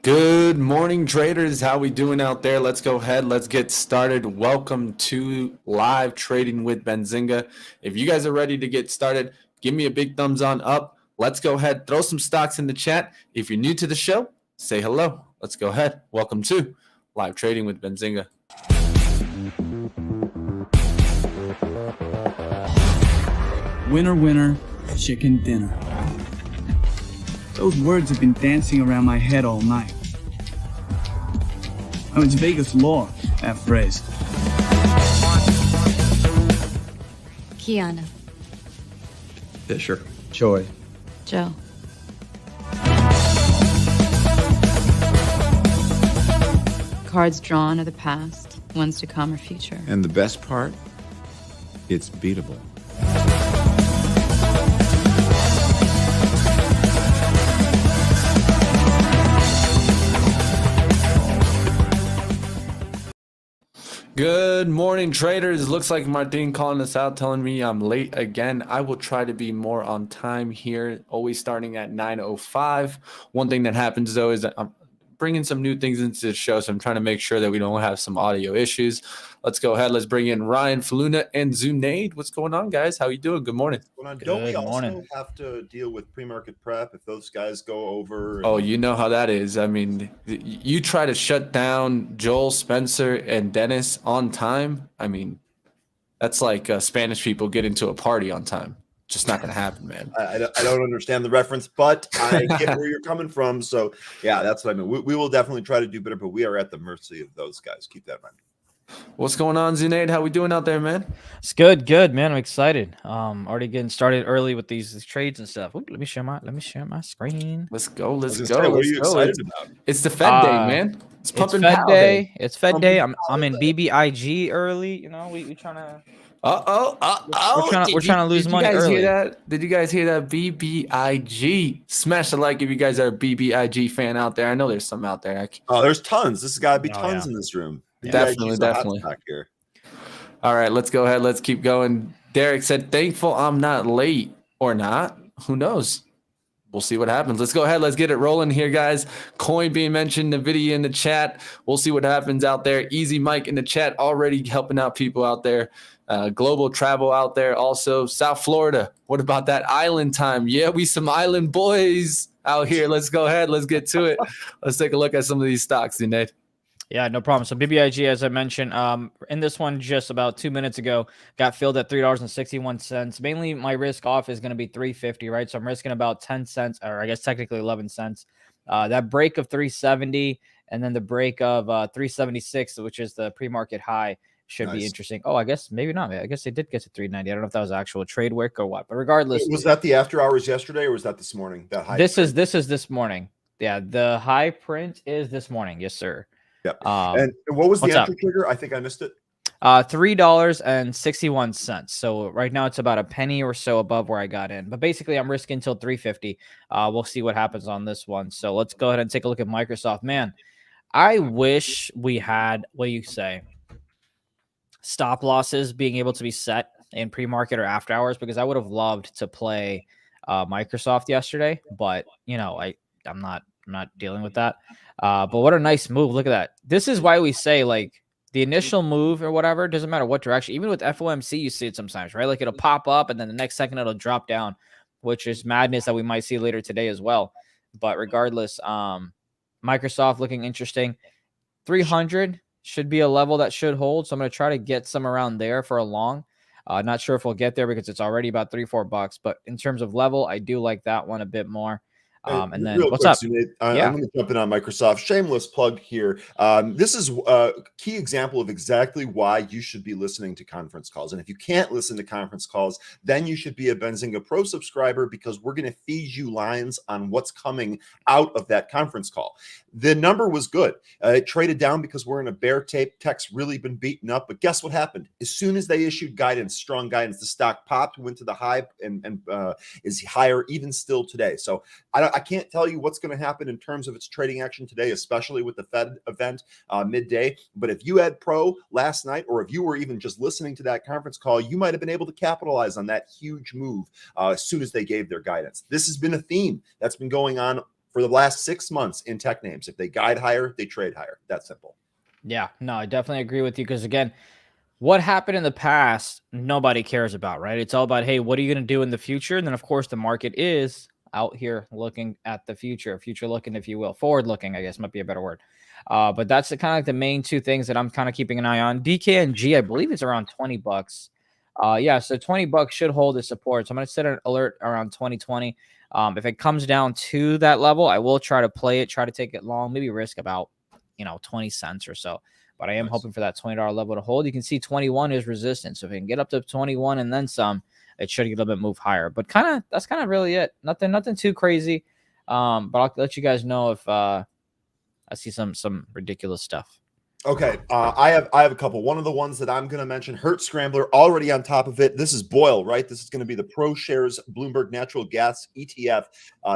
Good morning, traders. How we doing out there? Let's go ahead. Let's get started. Welcome to Live Trading with Benzinga. If you guys are ready to get started, give me a big thumbs on up. Let's go ahead. Throw some stocks in the chat. If you're new to the show, say hello. Let's go ahead. Welcome to Live Trading with Benzinga. Winner, winner, chicken dinner. Those words have been dancing around my head all night. Oh, it's Vegas law, that phrase. Kiana. Fisher. Joy. Joe. Cards drawn are the past, ones to come are future. And the best part, it's beatable. Good morning, traders. Looks like Martin calling us out, telling me I'm late again. I will try to be more on time here, always starting at 9:05. One thing that happens, though, is that I'm bringing some new things into the show, so I'm trying to make sure that we don't have some audio issues. Let's go ahead. Let's bring in Ryan, Faloona, and Zunaid. What's going on, guys? How you doing? Good morning. Don't we also have to deal with pre-market prep if those guys go over? Oh, you know how that is. I mean, you try to shut down Joel, Spencer, and Dennis on time. I mean, that's like Spanish people get into a party on time. Just not going to happen, man. I don't understand the reference, but I get where you're coming from. So, yeah, that's what I mean. We will definitely try to do better, but we are at the mercy of those guys. Keep that in mind. What's going on, Zunaid? How we doing out there, man? It's good, man. I'm excited. Already getting started early with these trades and stuff. Ooh, let me share my screen. Let's go. What are you excited about? It's the Fed day, man. It's pumping Fed power day. It's Fed day. I'm in BBIG early. You know, we trying to. We're trying to lose money early. Hear that? Did you guys hear that? BBIG. Smash the like if you guys are a BBIG fan out there. I know there's some out there. Oh, there's tons. This has got to be tons in this room. Yeah. Definitely. Here. All right, let's go ahead. Let's keep going. Derek said, thankful I'm not late or not. Who knows? We'll see what happens. Let's go ahead. Let's get it rolling here, guys. Coin being mentioned, NVIDIA in the chat. We'll see what happens out there. Easy Mike in the chat already helping out people out there. Global travel out there. Also, South Florida. What about that island time? Yeah, we some island boys out here. Let's go ahead. Let's get to it. Let's take a look at some of these stocks, Zunaid. Yeah, no problem. So BBIG, as I mentioned, in this one just about 2 minutes ago, got filled at $3.61. Mainly my risk off is going to be $3.50, right? So I'm risking about 10 cents, or I guess technically 11 cents. That break of 370 and then the break of 376, which is the pre-market high, should be interesting. Oh, I guess maybe not. I guess they did get to 390. I don't know if that was actual trade work or what, but regardless. Was that the after hours yesterday or was that this morning? That high this is this morning. Yeah, the high print is this morning. Yes, sir. Yep. And what was the entry trigger? I think I missed it. $3.61. So right now it's about a penny or so above where I got in. But basically I'm risking until 350. We'll see what happens on this one. So let's go ahead and take a look at Microsoft. Man, I wish we had stop losses being able to be set in pre-market or after hours, because I would have loved to play Microsoft yesterday, but you know, I'm not dealing with that. But what a nice move. Look at that. This is why we say, like, the initial move or whatever, doesn't matter what direction. Even with FOMC, you see it sometimes, right? Like, it'll pop up and then the next second it'll drop down, which is madness that we might see later today as well. But regardless, Microsoft looking interesting. 300 should be a level that should hold. So I'm going to try to get some around there for a long. Not sure if we'll get there because it's already about $3-4. But in terms of level, I do like that one a bit more. And then what's up? I'm going to jump in on Microsoft. Shameless plug here. This is a key example of exactly why you should be listening to conference calls. And if you can't listen to conference calls, then you should be a Benzinga Pro subscriber, because we're going to feed you lines on what's coming out of that conference call. The number was good. It traded down because we're in a bear tape. Tech's really been beaten up. But guess what happened? As soon as they issued guidance, strong guidance, the stock popped, went to the high, and is higher even still today. So I can't tell you what's going to happen in terms of its trading action today, especially with the Fed event midday. But if you had Pro last night, or if you were even just listening to that conference call, you might have been able to capitalize on that huge move as soon as they gave their guidance. This has been a theme that's been going on for the last 6 months in tech names. If they guide higher, they trade higher. That simple. Yeah, no, I definitely agree with you because, again, what happened in the past, nobody cares about, right? It's all about, hey, what are you going to do in the future? And then, of course, the market is out here looking at the future looking, if you will, forward looking, I guess might be a better word. But that's the kind of like the main two things that I'm kind of keeping an eye on. DKNG, I believe it's around 20 bucks. Yeah, so 20 bucks should hold the support. So I'm going to set an alert around 2020. If it comes down to that level, I will try to play it, try to take it long, maybe risk about, 20 cents or so. But I am hoping for that $20 level to hold. You can see 21 is resistance. So if it can get up to 21 and then some, it should get a little bit move higher. But that's kind of really it. Nothing too crazy. But I'll let you guys know if I see some ridiculous stuff. Okay, I have a couple. One of the ones that I'm going to mention, Hertz Scrambler, already on top of it. This is Boyle, right? This is going to be the ProShares Bloomberg Natural Gas ETF.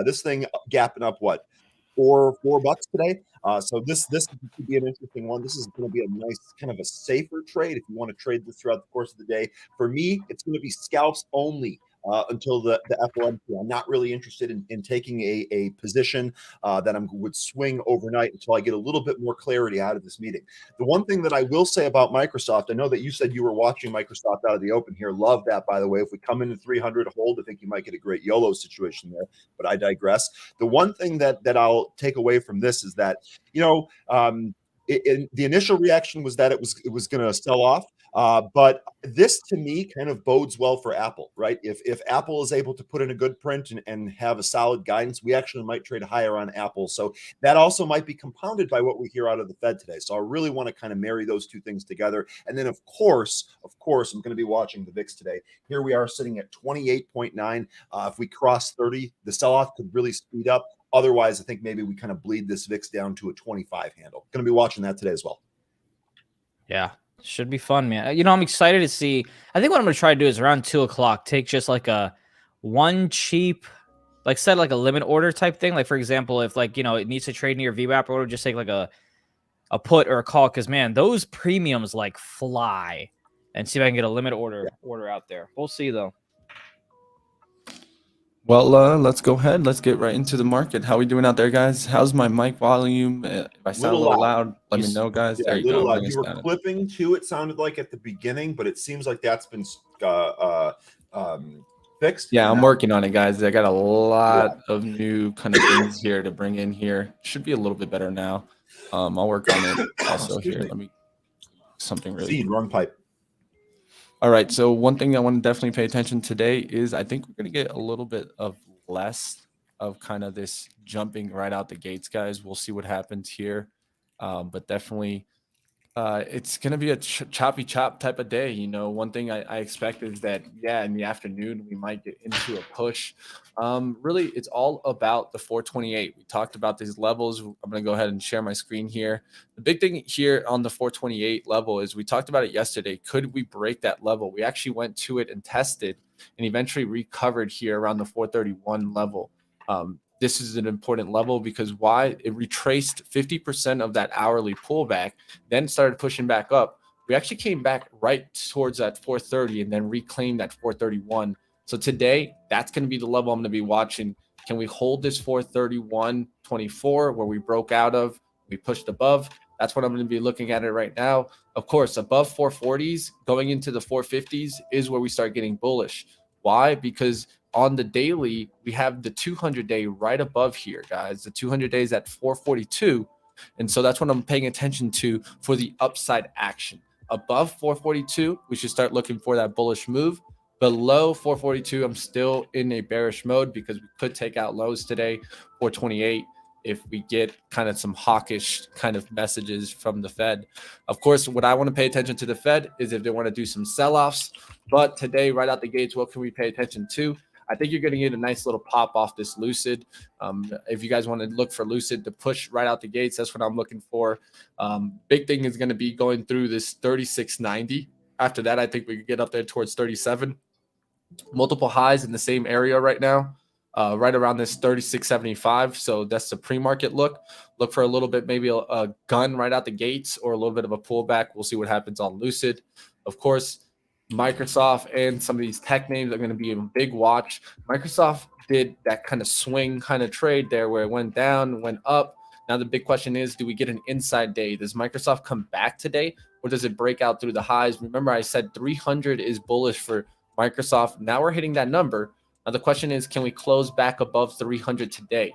This thing gapping up what, $4 today. So this could be an interesting one. This is going to be a nice kind of a safer trade if you want to trade this throughout the course of the day. For me, it's going to be scalps only until the FOMC. I'm not really interested in taking a position that would swing overnight until I get a little bit more clarity out of this meeting. The one thing that I will say about Microsoft, I know that you said you were watching Microsoft out of the open here. Love that, by the way. If we come into 300 hold, I think you might get a great YOLO situation there, but I digress. The one thing that I'll take away from this is that, the initial reaction was that it was going to sell off. But this to me kind of bodes well for Apple, right? If Apple is able to put in a good print and have a solid guidance, we actually might trade higher on Apple. So that also might be compounded by what we hear out of the Fed today. So I really want to kind of marry those two things together. And then of course, I'm going to be watching the VIX today. Here we are sitting at 28.9. If we cross 30, the sell-off could really speed up. Otherwise, I think maybe we kind of bleed this VIX down to a 25 handle. Going to be watching that today as well. Yeah. Should be fun, man. I'm excited to see. I think what I'm going to try to do is around 2:00, take just like a one cheap, like set like a limit order type thing. Like, for example, if it needs to trade near VWAP order, just take like a put or a call. Cause man, those premiums like fly, and see if I can get a limit order out there. We'll see though. Well, let's go ahead. Let's get right into the market. How we doing out there, guys? How's my mic volume? If I sound a little loud, let me know, guys. Yeah, there you go. You were clipping too, it sounded like at the beginning, but it seems like that's been fixed. Yeah, I'm working on it, guys. I got a lot of new kind of things here to bring in here. Should be a little bit better now. I'll work on it also here. Let me something really wrong pipe. All right, so one thing I want to definitely pay attention today is I think we're going to get a little bit of less of kind of this jumping right out the gates, guys. We'll see what happens here, but definitely it's going to be a choppy chop type of day. One thing I expect is that, in the afternoon, we might get into a push. Really, it's all about the 428. We talked about these levels. I'm going to go ahead and share my screen here. The big thing here on the 428 level is we talked about it yesterday. Could we break that level? We actually went to it and tested and eventually recovered here around the 431 level. This is an important level because why? It retraced 50% of that hourly pullback, then started pushing back up. We actually came back right towards that 430 and then reclaimed that 431. So today, that's going to be the level I'm going to be watching. Can we hold this 431.24 where we broke out of? We pushed above. That's what I'm going to be looking at it right now. Of course, above 440s, going into the 450s is where we start getting bullish. Why? Because on the daily, we have the 200-day right above here, guys. The 200 days at 442. And so that's what I'm paying attention to for the upside action. Above 442, we should start looking for that bullish move. Below 442, I'm still in a bearish mode because we could take out lows today, 428, if we get kind of some hawkish kind of messages from the Fed. Of course, what I want to pay attention to the Fed is if they want to do some sell-offs. But today, right out the gates, what can we pay attention to? I think you're going to get a nice little pop off this Lucid. If you guys want to look for Lucid to push right out the gates, that's what I'm looking for. Big thing is going to be going through this 3690. After that, I think we could get up there towards 37. Multiple highs in the same area right now, right around this 3675. So that's the pre-market look. Look for a little bit, maybe a gun right out the gates or a little bit of a pullback. We'll see what happens on Lucid. Of course, Microsoft and some of these tech names are going to be a big watch. Microsoft did that kind of swing kind of trade there where it went down, went up. Now the big question is, do we get an inside day? Does Microsoft come back today, or does it break out through the highs? Remember, I said 300 is bullish for Microsoft. Now we're hitting that number. Now the question is, can we close back above 300 today?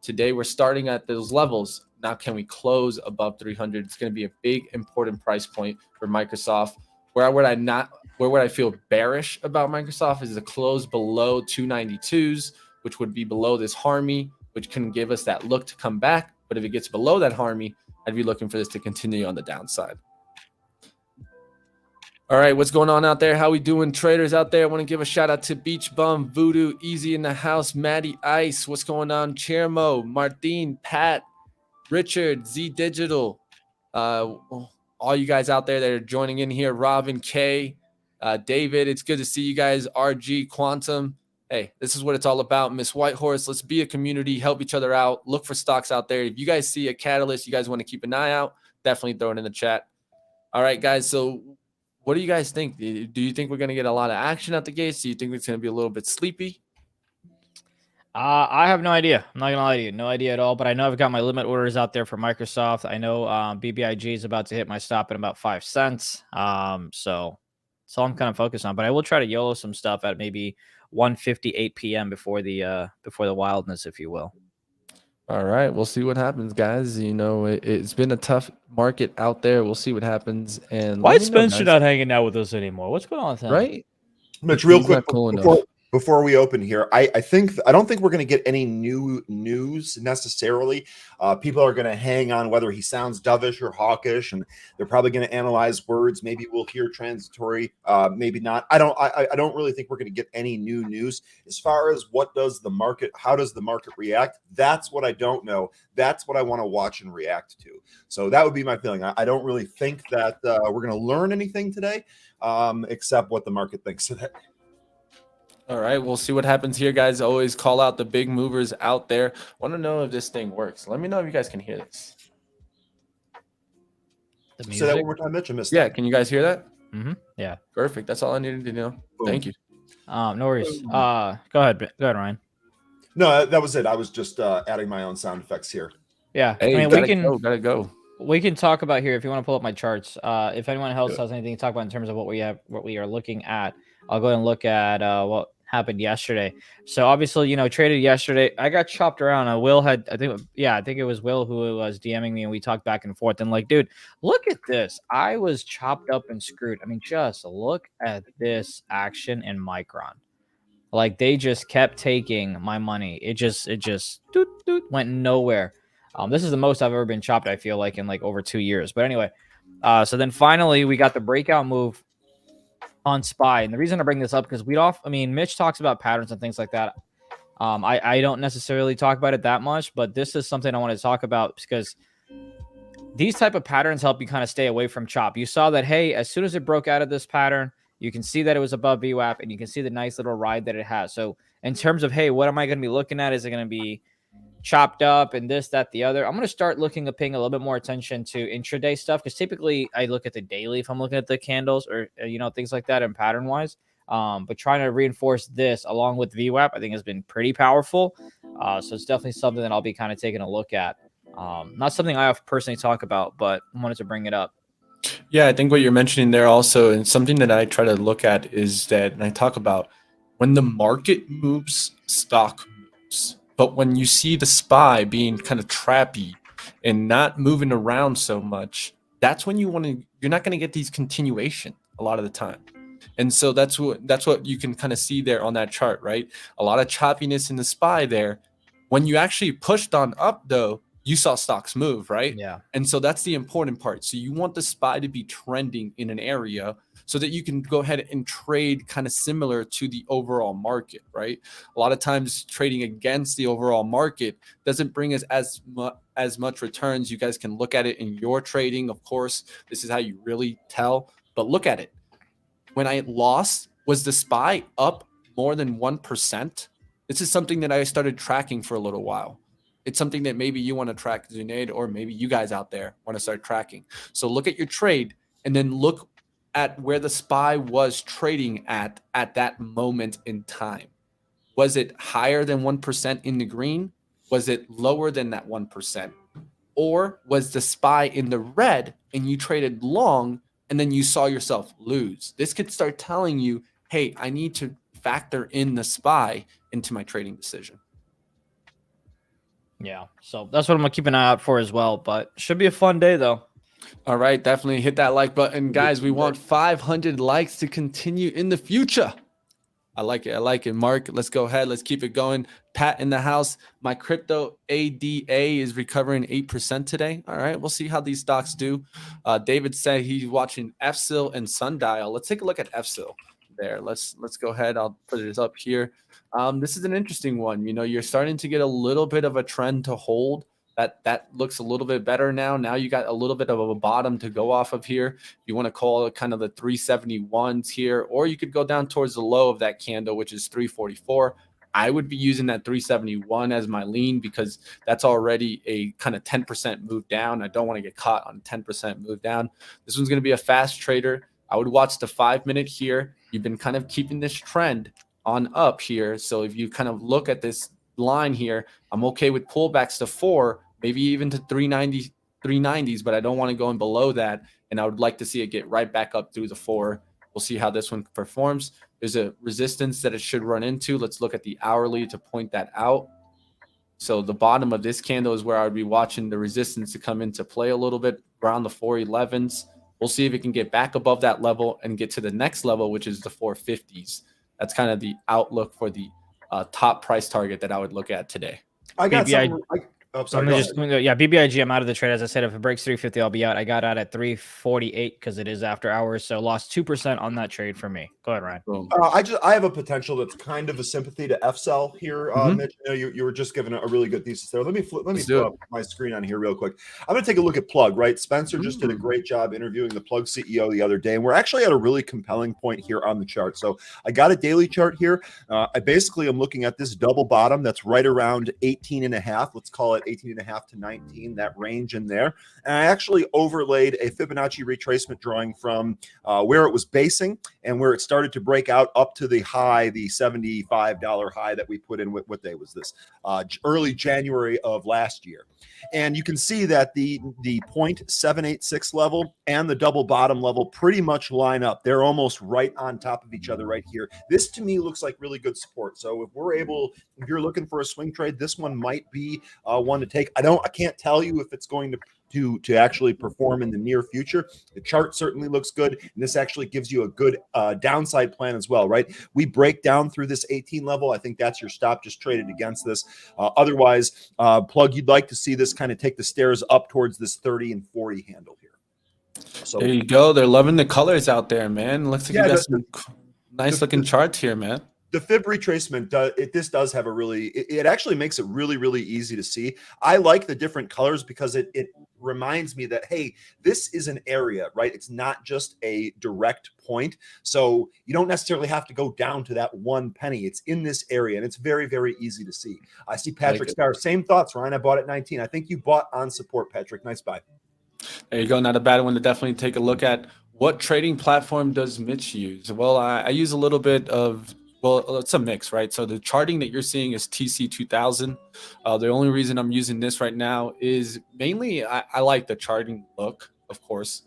Today we're starting at those levels. Now can we close above 300? It's going to be a big important price point for Microsoft. Where would I feel bearish about Microsoft is a close below 292s, which would be below this Harmy, which can give us that look to come back. But if it gets below that Harmy, I'd be looking for this to continue on the downside. All right, what's going on out there? How we doing, traders out there? I want to give a shout out to Beach Bum, Voodoo, Easy in the House, Maddie Ice. What's going on? Chermo, Martin, Pat, Richard, Z Digital, all you guys out there that are joining in here, Robin, K, David. It's good to see you guys. RG, Quantum. Hey, this is what it's all about. Miss Whitehorse, let's be a community, help each other out, look for stocks out there. If you guys see a catalyst, you guys want to keep an eye out, definitely throw it in the chat. All right, guys. So what do you guys think? Do you think we're going to get a lot of action at the gates? Do you think it's going to be a little bit sleepy? I have no idea. I'm not going to lie to you. No idea at all. But I know I've got my limit orders out there for Microsoft. I know BBIG is about to hit my stop at about 5 cents. So that's all I'm kind of focused on. But I will try to YOLO some stuff at maybe 1:58 p.m. before the wildness, if you will. All right, we'll see what happens, guys. You know, it's been a tough market out there. We'll see what happens. And why is Spencer not hanging out with us anymore? What's going on with him? Right, Mitch, real He's quick not cool before we open here, I don't think we're going to get any new news necessarily. People are going to hang on whether he sounds dovish or hawkish, and they're probably going to analyze words. Maybe we'll hear transitory, maybe not. I don't really think we're going to get any new news as far as how does the market react. That's what I don't know. That's what I want to watch and react to. So that would be my feeling. I don't really think that we're going to learn anything today, except what the market thinks today. All right, we'll see what happens here, guys. Always call out the big movers out there. Want to know if this thing works. Let me know if you guys can hear this. Say that one more time, Mitch. I missed Yeah, that. can you guys hear that? Mm-hmm. Yeah. Perfect. That's all I needed to know. Boom. Thank you. No worries. Go ahead, Ryan. No, that was it. I was just adding my own sound effects here. Yeah. Hey, I mean, gotta go. We can talk about here if you want to pull up my charts. If anyone else has anything to talk about in terms of what we are looking at, I'll go and look at what happened yesterday. So obviously, you know, traded yesterday. I got chopped around. Will had, I think it was Will who was DMing me, and we talked back and forth. And like, dude, look at this. I was chopped up and screwed. I mean, just look at this action in Micron. Like, they just kept taking my money. It just went nowhere. This is the most I've ever been chopped, I feel like, in like over 2 years. But anyway, so then finally we got the breakout move on SPY. And the reason I bring this up, because Mitch talks about patterns and things like that. I don't necessarily talk about it that much, but this is something I want to talk about because these type of patterns help you kind of stay away from chop. You saw that, hey, as soon as it broke out of this pattern, you can see that it was above VWAP, and you can see the nice little ride that it has. So in terms of, hey, what am I going to be looking at? Is it going to be chopped up and this, that, the other? I'm going to start paying a little bit more attention to intraday stuff, because typically I look at the daily if I'm looking at the candles or, things like that and pattern wise. But trying to reinforce this along with VWAP, I think has been pretty powerful. So it's definitely something that I'll be kind of taking a look at. Not something I personally talk about, but I wanted to bring it up. Yeah, I think what you're mentioning there also, and something that I try to look at is that, and I talk about, when the market moves, stock moves. But when you see the SPY being kind of trappy and not moving around so much, that's when you're not going to get these continuation a lot of the time. And so that's what you can kind of see there on that chart, right? A lot of choppiness in the SPY there. When you actually pushed on up, though, you saw stocks move, right? Yeah. And so that's the important part. So you want the SPY to be trending in an area so that you can go ahead and trade kind of similar to the overall market, right? A lot of times trading against the overall market doesn't bring us as much returns. You guys can look at it in your trading. Of course, this is how you really tell, but look at it. When I lost, was the SPY up more than 1%? This is something that I started tracking for a little while. It's something that maybe you want to track, Zunaid, or maybe you guys out there want to start tracking. So look at your trade and then look at where the SPY was trading at that moment in time. Was it higher than 1% in the green? Was it lower than that 1%? Or was the SPY in the red and you traded long and then you saw yourself lose? This could start telling you, hey, I need to factor in the SPY into my trading decision. Yeah, so that's what I'm gonna keep an eye out for as well. But should be a fun day though. All right, definitely hit that like button, guys. We want 500 likes to continue in the future. I like it. I like it. Mark, let's go ahead. Let's keep it going. Pat in the house. My crypto ADA is recovering 8% today. All right, we'll see how these stocks do. David said he's watching FSIL and Sundial. Let's take a look at FSIL there. Let's go ahead. I'll put it up here. This is an interesting one. You know, you're starting to get a little bit of a trend to hold. That looks a little bit better now. Now you got a little bit of a bottom to go off of here. You want to call it kind of the 371s here, or you could go down towards the low of that candle, which is 344. I would be using that 371 as my lean because that's already a kind of 10% move down. I don't want to get caught on 10% move down. This one's going to be a fast trader. I would watch the 5-minute here. You've been kind of keeping this trend on up here. So if you kind of look at this line here, I'm okay with pullbacks to 4, maybe even to 390s, but I don't want to go in below that. And I would like to see it get right back up through the 4. We'll see how this one performs. There's a resistance that it should run into. Let's look at the hourly to point that out. So the bottom of this candle is where I would be watching the resistance to come into play a little bit around the 411s. We'll see if it can get back above that level and get to the next level, which is the 450s. That's kind of the outlook for the top price target that I would look at today. I got BBI something. BBIG, I'm out of the trade. As I said, if it breaks 350, I'll be out. I got out at 348 because it is after hours. So lost 2% on that trade for me. Go ahead, Ryan. I have a potential that's kind of a sympathy to FSL here, Mitch. You were just giving a really good thesis there. Let me flip up my screen on here real quick. I'm going to take a look at Plug, right? Spencer just did a great job interviewing the Plug CEO the other day, and we're actually at a really compelling point here on the chart. So I got a daily chart here. I basically am looking at this double bottom that's right around 18.5. Let's call it 18.5 to 19, that range in there. And I actually overlaid a Fibonacci retracement drawing from where it was basing and where it started to break out up to the high, the $75 high that we put in with, what day was this? Early January of last year. And you can see that the 0.786 level and the double bottom level pretty much line up. They're almost right on top of each other right here. This to me looks like really good support. So if you're looking for a swing trade, this one might be one to take. I can't tell you if it's going to actually perform in the near future. The chart certainly looks good, and this actually gives you a good downside plan as well, right? We break down through this 18 level. I think that's your stop. Just traded against this. Otherwise, Plug, you'd like to see this kind of take the stairs up towards this 30 and 40 handle here. So there you go. They're loving the colors out there, man. Looks like you got some nice looking charts here, man. The fib retracement, this does have it actually makes it really, really easy to see. I like the different colors because it reminds me that, hey, this is an area, right? It's not just a direct point. So you don't necessarily have to go down to that one penny. It's in this area, and it's very, very easy to see. I see Patrick Starr. Same thoughts, Ryan. I bought at 19. I think you bought on support, Patrick. Nice buy. There you go. Not a bad one to definitely take a look at. What trading platform does Mitch use? Well, I use a little bit of, well, it's a mix, right? So the charting that you're seeing is TC2000. The only reason I'm using this right now is mainly I like the charting look, of course.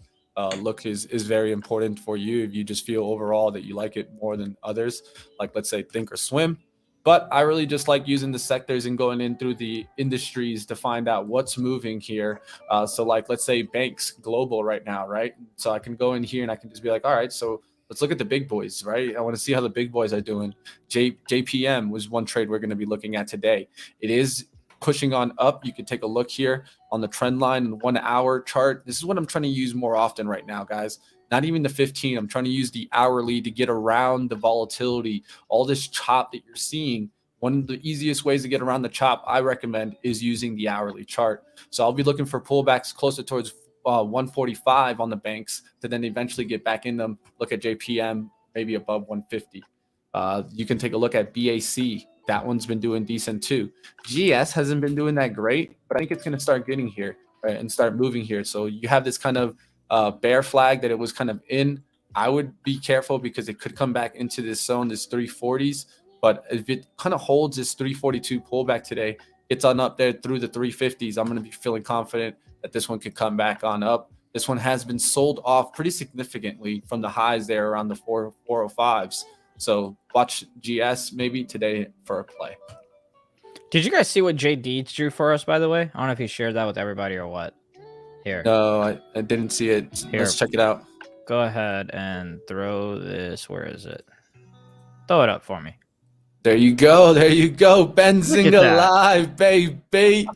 Look is very important for you if you just feel overall that you like it more than others, like let's say Think or Swim. But I really just like using the sectors and going in through the industries to find out what's moving here. So like, let's say banks global right now, right? So I can go in here and I can just be like, all right, so let's look at the big boys, right? I want to see how the big boys are doing. JPM was one trade we're going to be looking at today. It is pushing on up. You can take a look here on the trend line and 1 hour chart. This is what I'm trying to use more often right now, guys. Not even the 15. I'm trying to use the hourly to get around the volatility, all this chop that you're seeing. One of the easiest ways to get around the chop, I recommend, is using the hourly chart. So I'll be looking for pullbacks closer towards 145 on the banks to then eventually get back in them. Look at JPM, maybe above 150. You can take a look at BAC. That one's been doing decent too. GS hasn't been doing that great, but I think it's going to start getting here, right, and start moving here. So you have this kind of bear flag that it was kind of in. I would be careful because it could come back into this zone, this 340s. But if it kind of holds this 342 pullback today, it's on up there through the 350s. I'm going to be feeling confident that this one could come back on up. This one has been sold off pretty significantly from the highs there around the 405s. So watch GS maybe today for a play. Did you guys see what Jay Deeds drew for us, by the way? I don't know if he shared that with everybody or what. Here. No, I didn't see it. Here. Let's check it out. Go ahead and throw this. Where is it? Throw it up for me. There you go. There you go. Benzinga live, baby.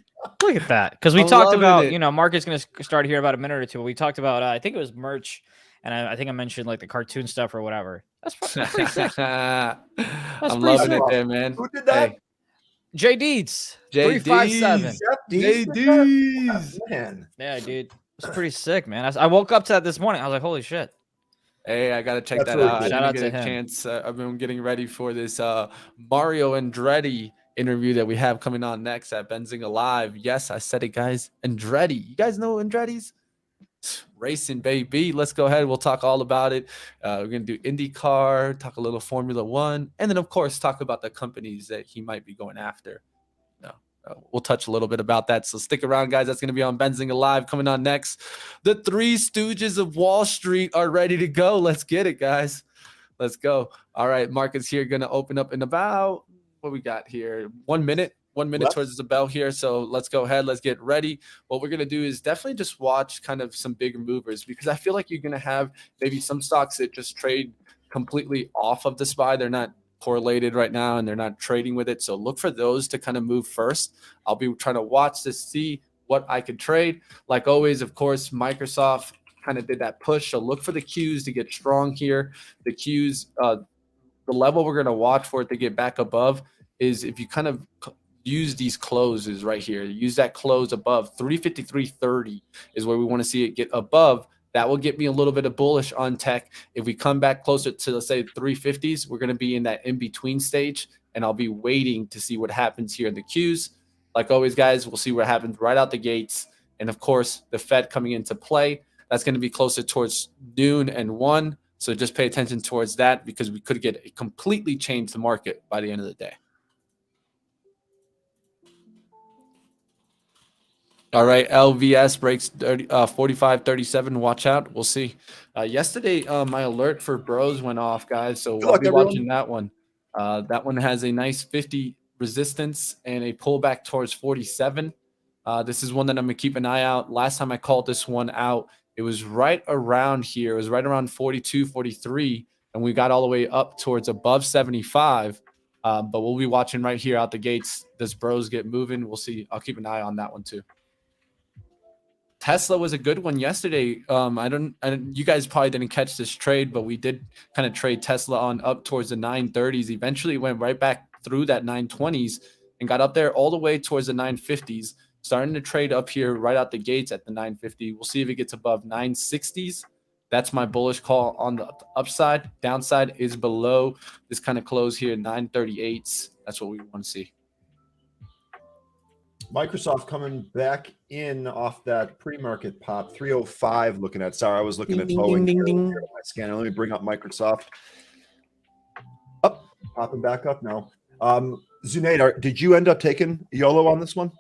Look at that. Because we I'm talked loving about, it. you know, market's going to start here about a minute or two. We talked about, I think it was merch. And I think I mentioned like the cartoon stuff or whatever. That's pretty sick. I'm pretty loving sick. it there, man. Who did that? Hey, Jay Deeds. Jay 357. JD's. Man. Yeah, dude. It's pretty sick, man. I woke up to that this morning. I was like, holy shit. Hey, I gotta check That's that really out. cool. I Shout out didn't to get a him. chance. I've been getting ready for this Mario Andretti interview that we have coming on next at Benzinga Live. Yes, I said it, guys. Andretti. You guys know Andretti's? Racing, baby. Let's go ahead. We'll talk all about it. We're gonna do IndyCar, talk a little Formula One, and then of course talk about the companies that he might be going after. We'll touch a little bit about that. So stick around, guys. That's going to be on Benzinga Live coming on next. The Three Stooges of Wall Street are ready to go. Let's get it, guys. Let's go. All right. Market's here going to open up in about, what we got here? 1 minute. 1 minute Left. towards the bell here. So let's go ahead. Let's get ready. What we're going to do is definitely just watch kind of some bigger movers, because I feel like you're going to have maybe some stocks that just trade completely off of the SPY. They're not correlated right now and they're not trading with it. So look for those to kind of move first. I'll be trying to watch to see what I could trade. Like always, of course, Microsoft kind of did that push. So look for the Qs to get strong here. The Qs, the level we're going to watch for it to get back above is if you kind of use these closes right here. Use that close above 353.30 is where we want to see it get above. That will get me a little bit of bullish on tech. If we come back closer to, let's say, 350s, we're going to be in that in-between stage, and I'll be waiting to see what happens here in the Qs. Like always, guys, we'll see what happens right out the gates. And, of course, the Fed coming into play. That's going to be closer towards noon and 1. So just pay attention towards that, because we could get a completely changed market by the end of the day. All right, LVS breaks 45.37. Watch out. We'll see. Yesterday, my alert for bros went off, guys. So we'll be watching that one. That one has a nice 50 resistance and a pullback towards 47. This is one that I'm going to keep an eye out. Last time I called this one out, it was right around here. It was right around 42, 43, and we got all the way up towards above 75. But we'll be watching right here out the gates. Does bros get moving? We'll see. I'll keep an eye on that one too. Tesla was a good one yesterday. You guys probably didn't catch this trade, but we did kind of trade Tesla on up towards the 930s. Eventually went right back through that 920s and got up there all the way towards the 950s. Starting to trade up here right out the gates at the 950. We'll see if it gets above 960s. That's my bullish call on the upside. Downside is below this kind of close here, 938s. That's what we want to see. Microsoft coming back in off that pre-market pop, 305 looking at. Sorry, I was looking at Boeing. My scanner. Let me bring up Microsoft. Up, popping back up now. Zunaid, did you end up taking YOLO on this one?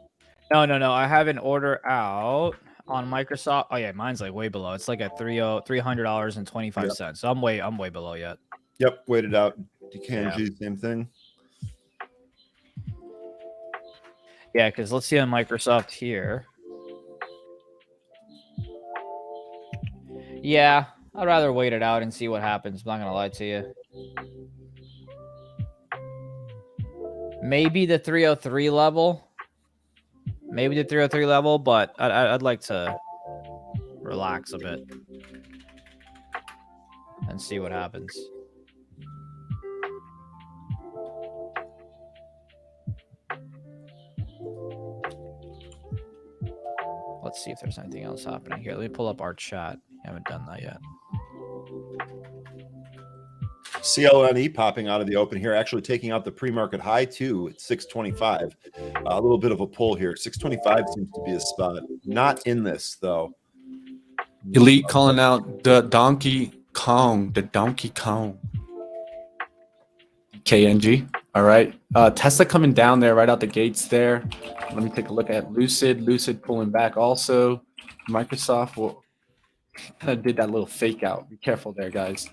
No. I have an order out on Microsoft. Oh yeah, mine's like way below. It's like at $300.25. So I'm way below yet. Yep, waited out. DKNG, same thing. Yeah, because let's see on Microsoft here. Yeah, I'd rather wait it out and see what happens. I'm not gonna lie to you. Maybe the 303 level. But I'd like to relax a bit and see what happens. Let's see if there's anything else happening here. Let me pull up our chat. Haven't done that yet. CLNE popping out of the open here, actually taking out the pre-market high too at 625. A little bit of a pull here. 625 seems to be a spot. Not in this though. Elite calling out the Donkey Kong. DKNG. All right. Tesla coming down there right out the gates there. Let me take a look at Lucid. Lucid pulling back also. Microsoft will kind of did that little fake out. Be careful there, guys.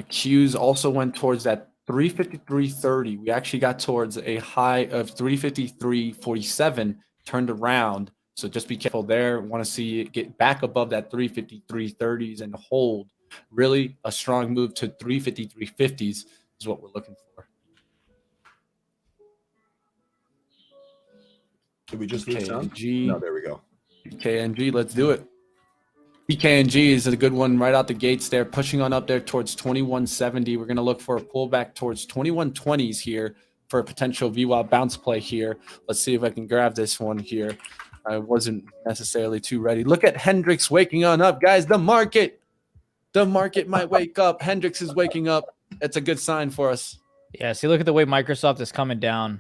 Q's also went towards that 353.30. We actually got towards a high of 353.47, turned around. So just be careful there. Want to see it get back above that 353.30s and hold. Really a strong move to 353.50s is what we're looking for. Did we just lose sound? DKNG. No, there we go. DKNG, let's do it. DKNG is a good one right out the gates there, pushing on up there towards 2170. We're going to look for a pullback towards 2120s here for a potential VWAP bounce play here. Let's see if I can grab this one here. I wasn't necessarily too ready. Look at Hendrix waking on up, guys. The market might wake up. Hendrix is waking up. It's a good sign for us. Yeah, see, look at the way Microsoft is coming down.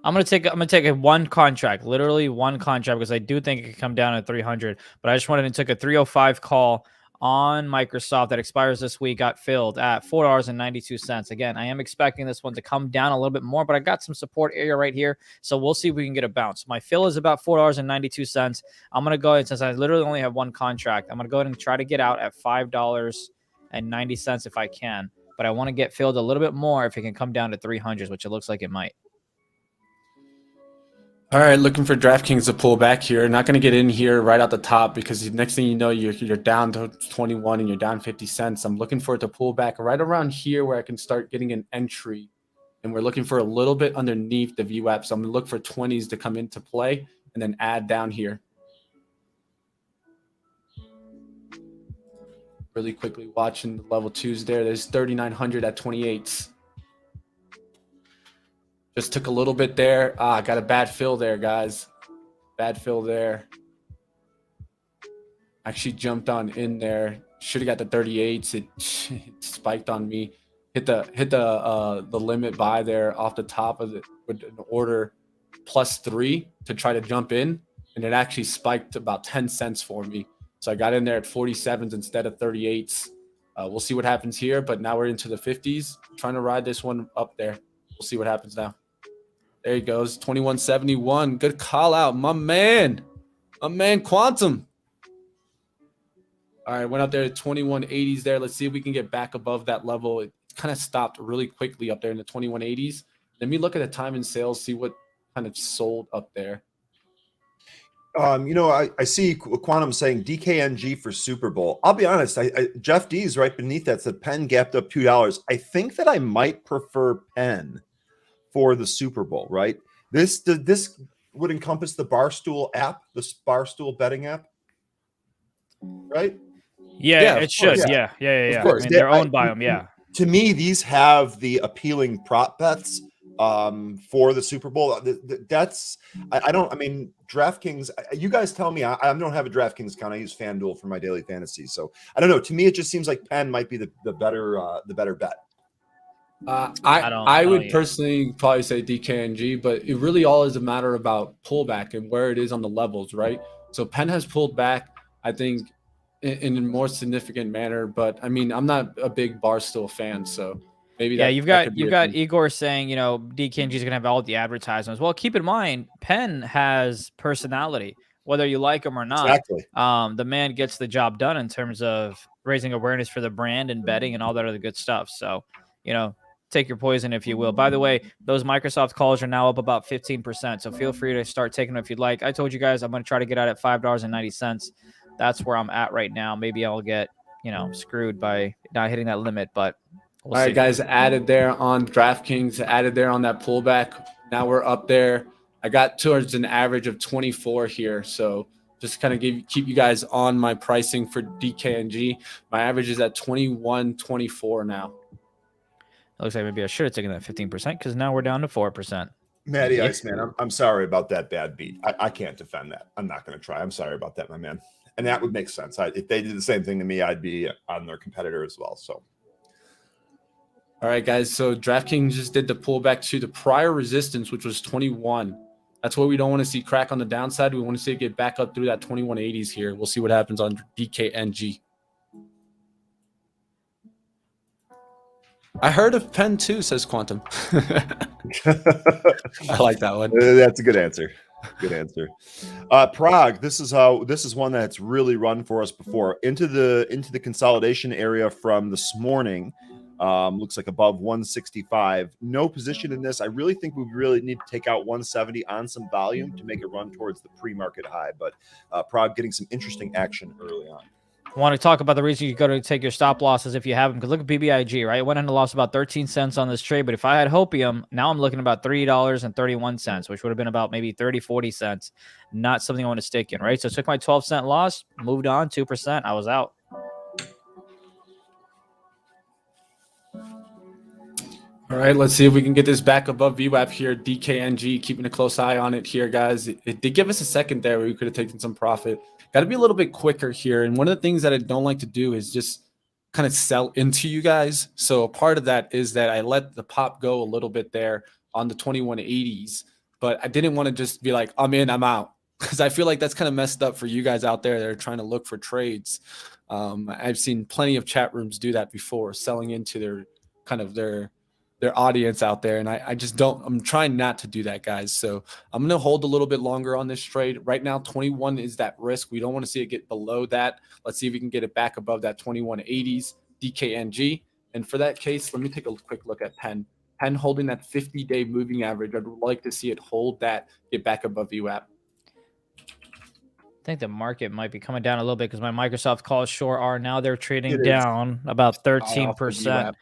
I'm gonna take a one contract, literally one contract, because I do think it could come down at 300. But I just wanted to take a 305 call on Microsoft that expires this week. Got filled at $4.92. Again, I am expecting this one to come down a little bit more, but I got some support area right here, so we'll see if we can get a bounce. My fill is about $4.92. I'm gonna go ahead, since I literally only have one contract, I'm gonna go ahead and try to get out at $5.90 if I can. But I want to get filled a little bit more if it can come down to 300, which it looks like it might. All right, looking for DraftKings to pull back here. Not going to get in here right out the top because next thing you know, you're down to 21 and you're down 50 cents. I'm looking for it to pull back right around here where I can start getting an entry. And we're looking for a little bit underneath the VWAP. So I'm going to look for 20s to come into play and then add down here. Really quickly watching the level 2s there. There's 3,900 at 28s. Just took a little bit there. Got a bad fill there, guys. Bad fill there. Actually jumped on in there. Should have got the 38s. It spiked on me. Hit the limit buy there off the top of it with an order +3 to try to jump in, and it actually spiked about 10 cents for me. So I got in there at 47s instead of 38s. We'll see what happens here, but now we're into the 50s. Trying to ride this one up there. We'll see what happens now. There he goes, 2171. Good call out, my man. My man, Quantum. All right, went up there at 2180s there. Let's see if we can get back above that level. It kind of stopped really quickly up there in the 2180s. Let me look at the time in sales, see what kind of sold up there. I see Quantum saying DKNG for Super Bowl. I'll be honest, Jeff D's right beneath that said Penn gapped up $2. I think that I might prefer Penn for the Super Bowl, right? This would encompass the Barstool app, the Barstool betting app, right? Yeah, it should. Yeah. Of course. I mean, they're owned by them. Yeah. To me, these have the appealing prop bets for the Super Bowl. DraftKings, you guys tell me. I don't have a DraftKings account. I use FanDuel for my daily fantasy. So I don't know. To me, it just seems like Penn might be the better bet. I would personally probably say DKNG, but it really all is a matter about pullback and where it is on the levels, right? So Penn has pulled back, I think, in a more significant manner. But I mean, I'm not a big Barstool fan, so maybe you've got Igor saying, DKNG is gonna have all the advertisements. Well, keep in mind, Penn has personality, whether you like him or not. Exactly. The man gets the job done in terms of raising awareness for the brand and betting and all that other good stuff. So, take your poison, if you will. By the way, those Microsoft calls are now up about 15%. So feel free to start taking them if you'd like. I told you guys I'm going to try to get out at $5.90. That's where I'm at right now. Maybe I'll get, screwed by not hitting that limit, but we'll see. All right, guys, added there on DraftKings, added there on that pullback. Now we're up there. I got towards an average of 24 here. So just kind of keep you guys on my pricing for DKNG. My average is at 21.24 now. Looks like maybe I should have taken that 15% because now we're down to 4%. Matty Iceman, I'm sorry about that bad beat. I can't defend that. I'm not going to try. I'm sorry about that, my man. And that would make sense. If they did the same thing to me, I'd be on their competitor as well. So, all right, guys. So DraftKings just did the pullback to the prior resistance, which was 21. That's what we don't want to see crack on the downside. We want to see it get back up through that 2180s here. We'll see what happens on DKNG. I heard of Penn too, says Quantum. I like that one. That's a good answer. Good answer. Prague. This is one that's really run for us before into the consolidation area from this morning. Looks like above 165. No position in this. I really think we really need to take out 170 on some volume to make it run towards the pre-market high. But Prague getting some interesting action early on. I want to talk about the reason you go to take your stop losses if you have them. Because look at BBIG, right? It went in and lost about 13 cents on this trade. But if I had Hopium, now I'm looking about $3.31, which would have been about maybe 30, 40 cents. Not something I want to stick in, right? So I took my 12-cent loss, moved on 2%. I was out. All right, let's see if we can get this back above VWAP here. DKNG, keeping a close eye on it here, guys. It did give us a second there where we could have taken some profit. Got to be a little bit quicker here. And one of the things that I don't like to do is just kind of sell into you guys. So a part of that is that I let the pop go a little bit there on the 2180s, but I didn't want to just be like, I'm in, I'm out. Because I feel like that's kind of messed up for you guys out there that are trying to look for trades. I've seen plenty of chat rooms do that before, selling into their kind of their audience out there. And I just don't, I'm trying not to do that, guys. So I'm going to hold a little bit longer on this trade. Right now, 21 is that risk. We don't want to see it get below that. Let's see if we can get it back above that 2180s DKNG. And for that case, let me take a quick look at Penn. Penn holding that 50-day moving average. I'd like to see it hold that, get back above VWAP. I think the market might be coming down a little bit because my Microsoft calls short are now they're trading down about 13%.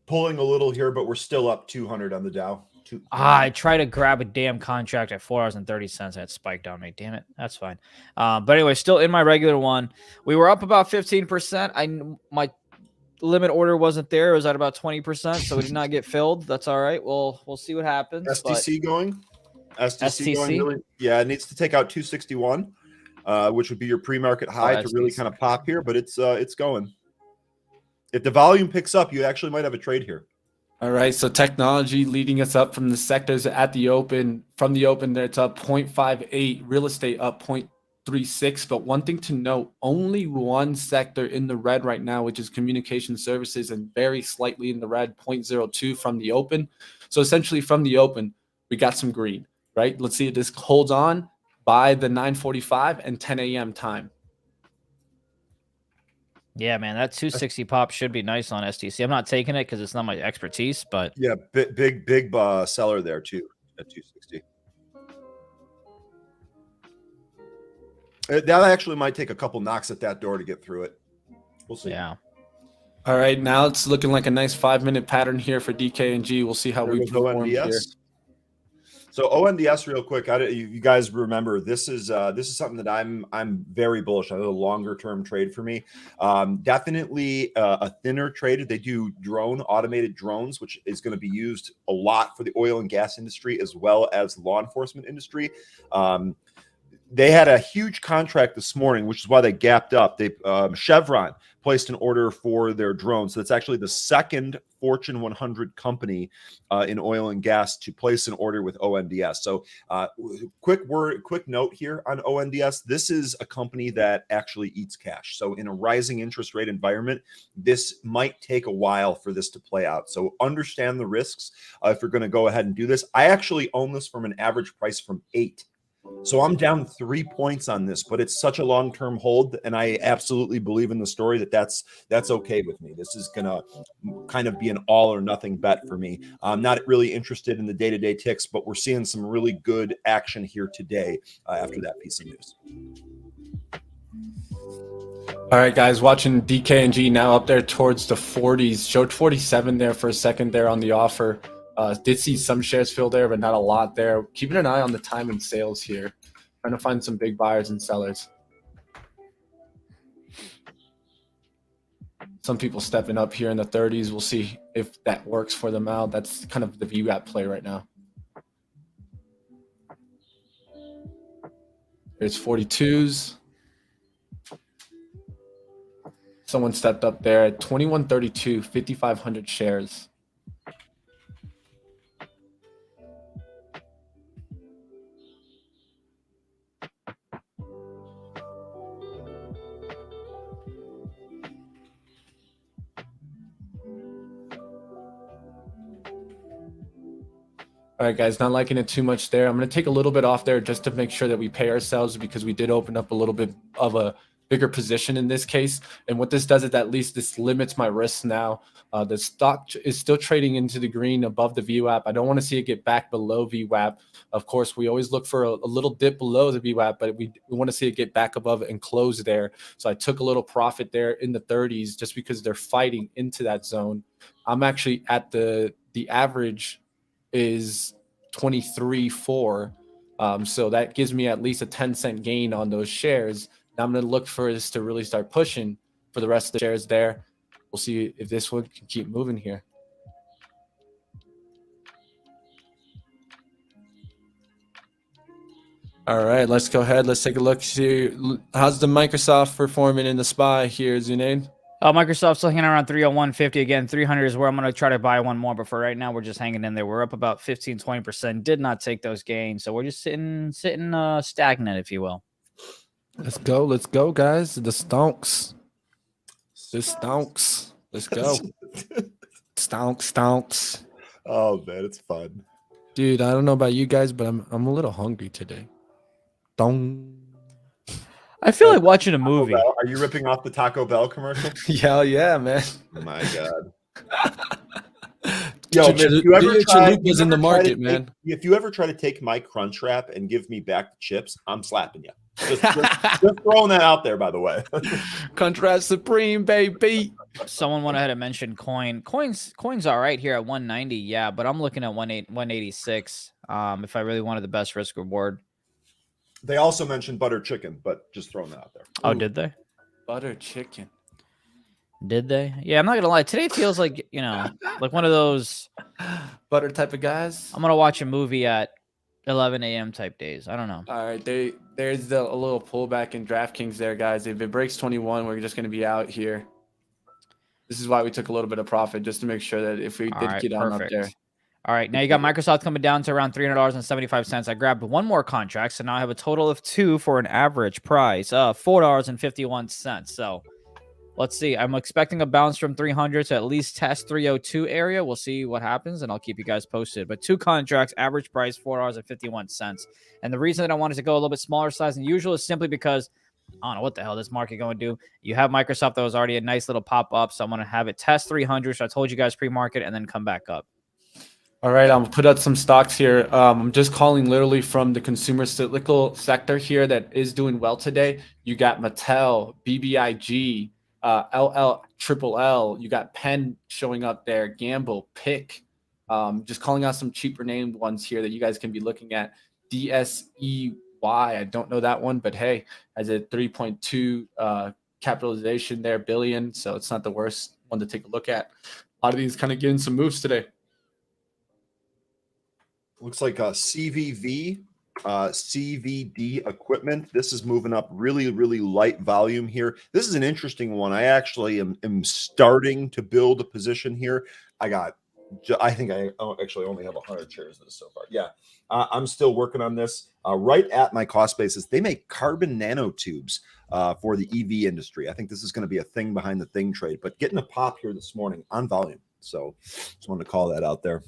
Pulling a little here, but we're still up 200 on the Dow. I tried to grab a damn contract at $4.30 and it spiked on me. Damn it. That's fine. But anyway, still in my regular one. We were up about 15%. My limit order wasn't there. It was at about 20%, so we did not get filled. That's all right. We'll see what happens. STC going? STC? Going really? Yeah, it needs to take out 261, which would be your pre-market high to really kind of pop here, but it's going. If the volume picks up, you actually might have a trade here. All right, so technology leading us up from the sectors at the open. From the open, there it's up 0.58. Real estate up 0.36. But one thing to note, only one sector in the red right now, which is communication services, and very slightly in the red, 0.02 from the open. So essentially from the open, we got some green, right? Let's see if this holds on by the 9:45 and 10 a.m. time. Yeah, man, that 260 pop should be nice on STC. I'm not taking it because it's not my expertise, but yeah, big seller there too at 260. That actually might take a couple knocks at that door to get through it. We'll see. Yeah. All right, now it's looking like a nice 5-minute pattern here for DKNG. We'll see how we perform here. So ONDS, real quick, you guys remember this is something that I'm very bullish on. A longer term trade for me. Definitely a thinner trade. They do automated drones, which is going to be used a lot for the oil and gas industry as well as law enforcement industry. They had a huge contract this morning, which is why they gapped up. Chevron placed an order for their drones. So that's actually the second Fortune 100 company in oil and gas to place an order with ONDS. So quick note here on ONDS. This is a company that actually eats cash. So in a rising interest rate environment, this might take a while for this to play out. So understand the risks if you're going to go ahead and do this. I actually own this from an average price from 8. So I'm down 3 points on this, but it's such a long-term hold, and I absolutely believe in the story that's okay with me. This is gonna kind of be an all or nothing bet for me. I'm not really interested in the day-to-day ticks, but we're seeing some really good action here today after that piece of news. All right, guys, watching DKNG now up there towards the 40s. Showed 47 there for a second there on the offer. Did see some shares fill there, but not a lot there. Keeping an eye on the time and sales here. Trying to find some big buyers and sellers. Some people stepping up here in the 30s. We'll see if that works for them out. That's kind of the VWAP play right now. There's 42s. Someone stepped up there at 2132, 5,500 shares. All right, guys, not liking it too much there. I'm going to take a little bit off there just to make sure that we pay ourselves because we did open up a little bit of a bigger position in this case. And what this does is at least this limits my risks now. The stock is still trading into the green above the VWAP. I don't want to see it get back below VWAP. Of course, we always look for a little dip below the VWAP, but we want to see it get back above it and close there. So I took a little profit there in the 30s just because they're fighting into that zone. I'm actually at the average is 23.4. So that gives me at least a 10-cent gain on those shares. Now I'm going to look for this to really start pushing for the rest of the shares there. We'll see if this one can keep moving here. All right, let's go ahead. Let's take a look. See how's the Microsoft performing in the SPY here, Zunaid? Microsoft's still hanging around 301.50 again. 300 is where I'm going to try to buy one more, but for right now, we're just hanging in there. We're up about 15-20%. Did not take those gains, so we're just sitting stagnant, if you will. Let's go, guys. The stonks. Let's go. Stonks. Oh man, it's fun, dude. I don't know about you guys, but I'm a little hungry today. Dong. I feel like watching a movie. Are you ripping off the Taco Bell commercial? Hell yeah, man. Oh my god. Yo, if you ever try to take my Crunch Wrap and give me back the chips, I'm slapping you. Just throwing that out there, by the way. Crunch Wrap Supreme, baby. Someone went ahead and mentioned coins all right here at 190. Yeah, but I'm looking at 186. If I really wanted the best risk reward. They also mentioned butter chicken, but just throwing that out there. Oh, did they? Butter chicken. Did they? Yeah, I'm not gonna lie. Today feels like, like one of those butter type of guys. I'm gonna watch a movie at 11 a.m. type days. I don't know. All right, there's a little pullback in DraftKings there, guys. If it breaks 21, we're just gonna be out here. This is why we took a little bit of profit, just to make sure that if we did get on up there. All right, now you got Microsoft coming down to around $300.75. I grabbed one more contract, so now I have a total of 2 for an average price of $4.51. So let's see. I'm expecting a bounce from 300 to at least test 302 area. We'll see what happens, and I'll keep you guys posted. But 2 contracts, average price $4.51. And the reason that I wanted to go a little bit smaller size than usual is simply because I don't know what the hell this market going to do. You have Microsoft that was already a nice little pop up, so I'm going to have it test 300. So I told you guys pre-market and then come back up. All right, I'm put out some stocks here. I'm just calling literally from the consumer cyclical sector here that is doing well today. You got Mattel, BBIG, LLLL. You got Penn showing up there, Gamble, Pick. Just calling out some cheaper named ones here that you guys can be looking at. DSEY, I don't know that one, but hey, has a 3.2 capitalization there, billion. So it's not the worst one to take a look at. A lot of these kind of getting some moves today. Looks like CVV, CVD equipment. This is moving up really, really light volume here. This is an interesting one. I actually am starting to build a position here. I think I actually only have 100 shares of this so far. Yeah, I'm still working on this. Right at my cost basis, they make carbon nanotubes for the EV industry. I think this is going to be a thing behind the thing trade, but getting a pop here this morning on volume. So just wanted to call that out there.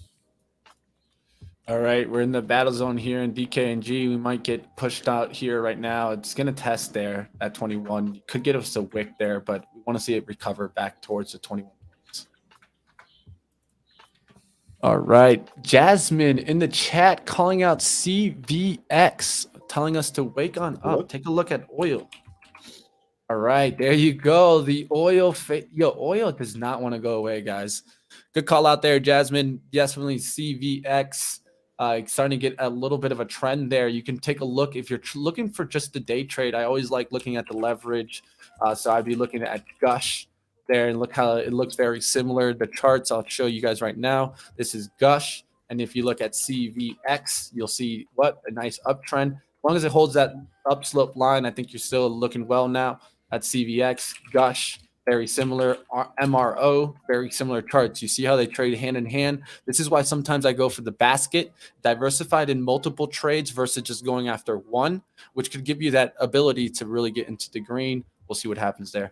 All right, we're in the battle zone here in DKNG. We might get pushed out here right now. It's going to test there at 21. Could get us a wick there, but we want to see it recover back towards the 21. All right, Jasmine in the chat calling out CVX, telling us to wake on up. Take a look at oil. All right, there you go. The oil, oil does not want to go away, guys. Good call out there, Jasmine. Definitely CVX. Starting to get a little bit of a trend there. You can take a look if you're looking for just the day trade. I always like looking at the leverage. So I'd be looking at Gush there and look how it looks very similar. The charts I'll show you guys right now. This is Gush. And if you look at CVX, you'll see a nice uptrend. As long as it holds that upslope line, I think you're still looking well now at CVX, Gush. Very similar. MRO, very similar charts. You see how they trade hand in hand. This is why sometimes I go for the basket, diversified in multiple trades versus just going after one, which could give you that ability to really get into the green. We'll see what happens there.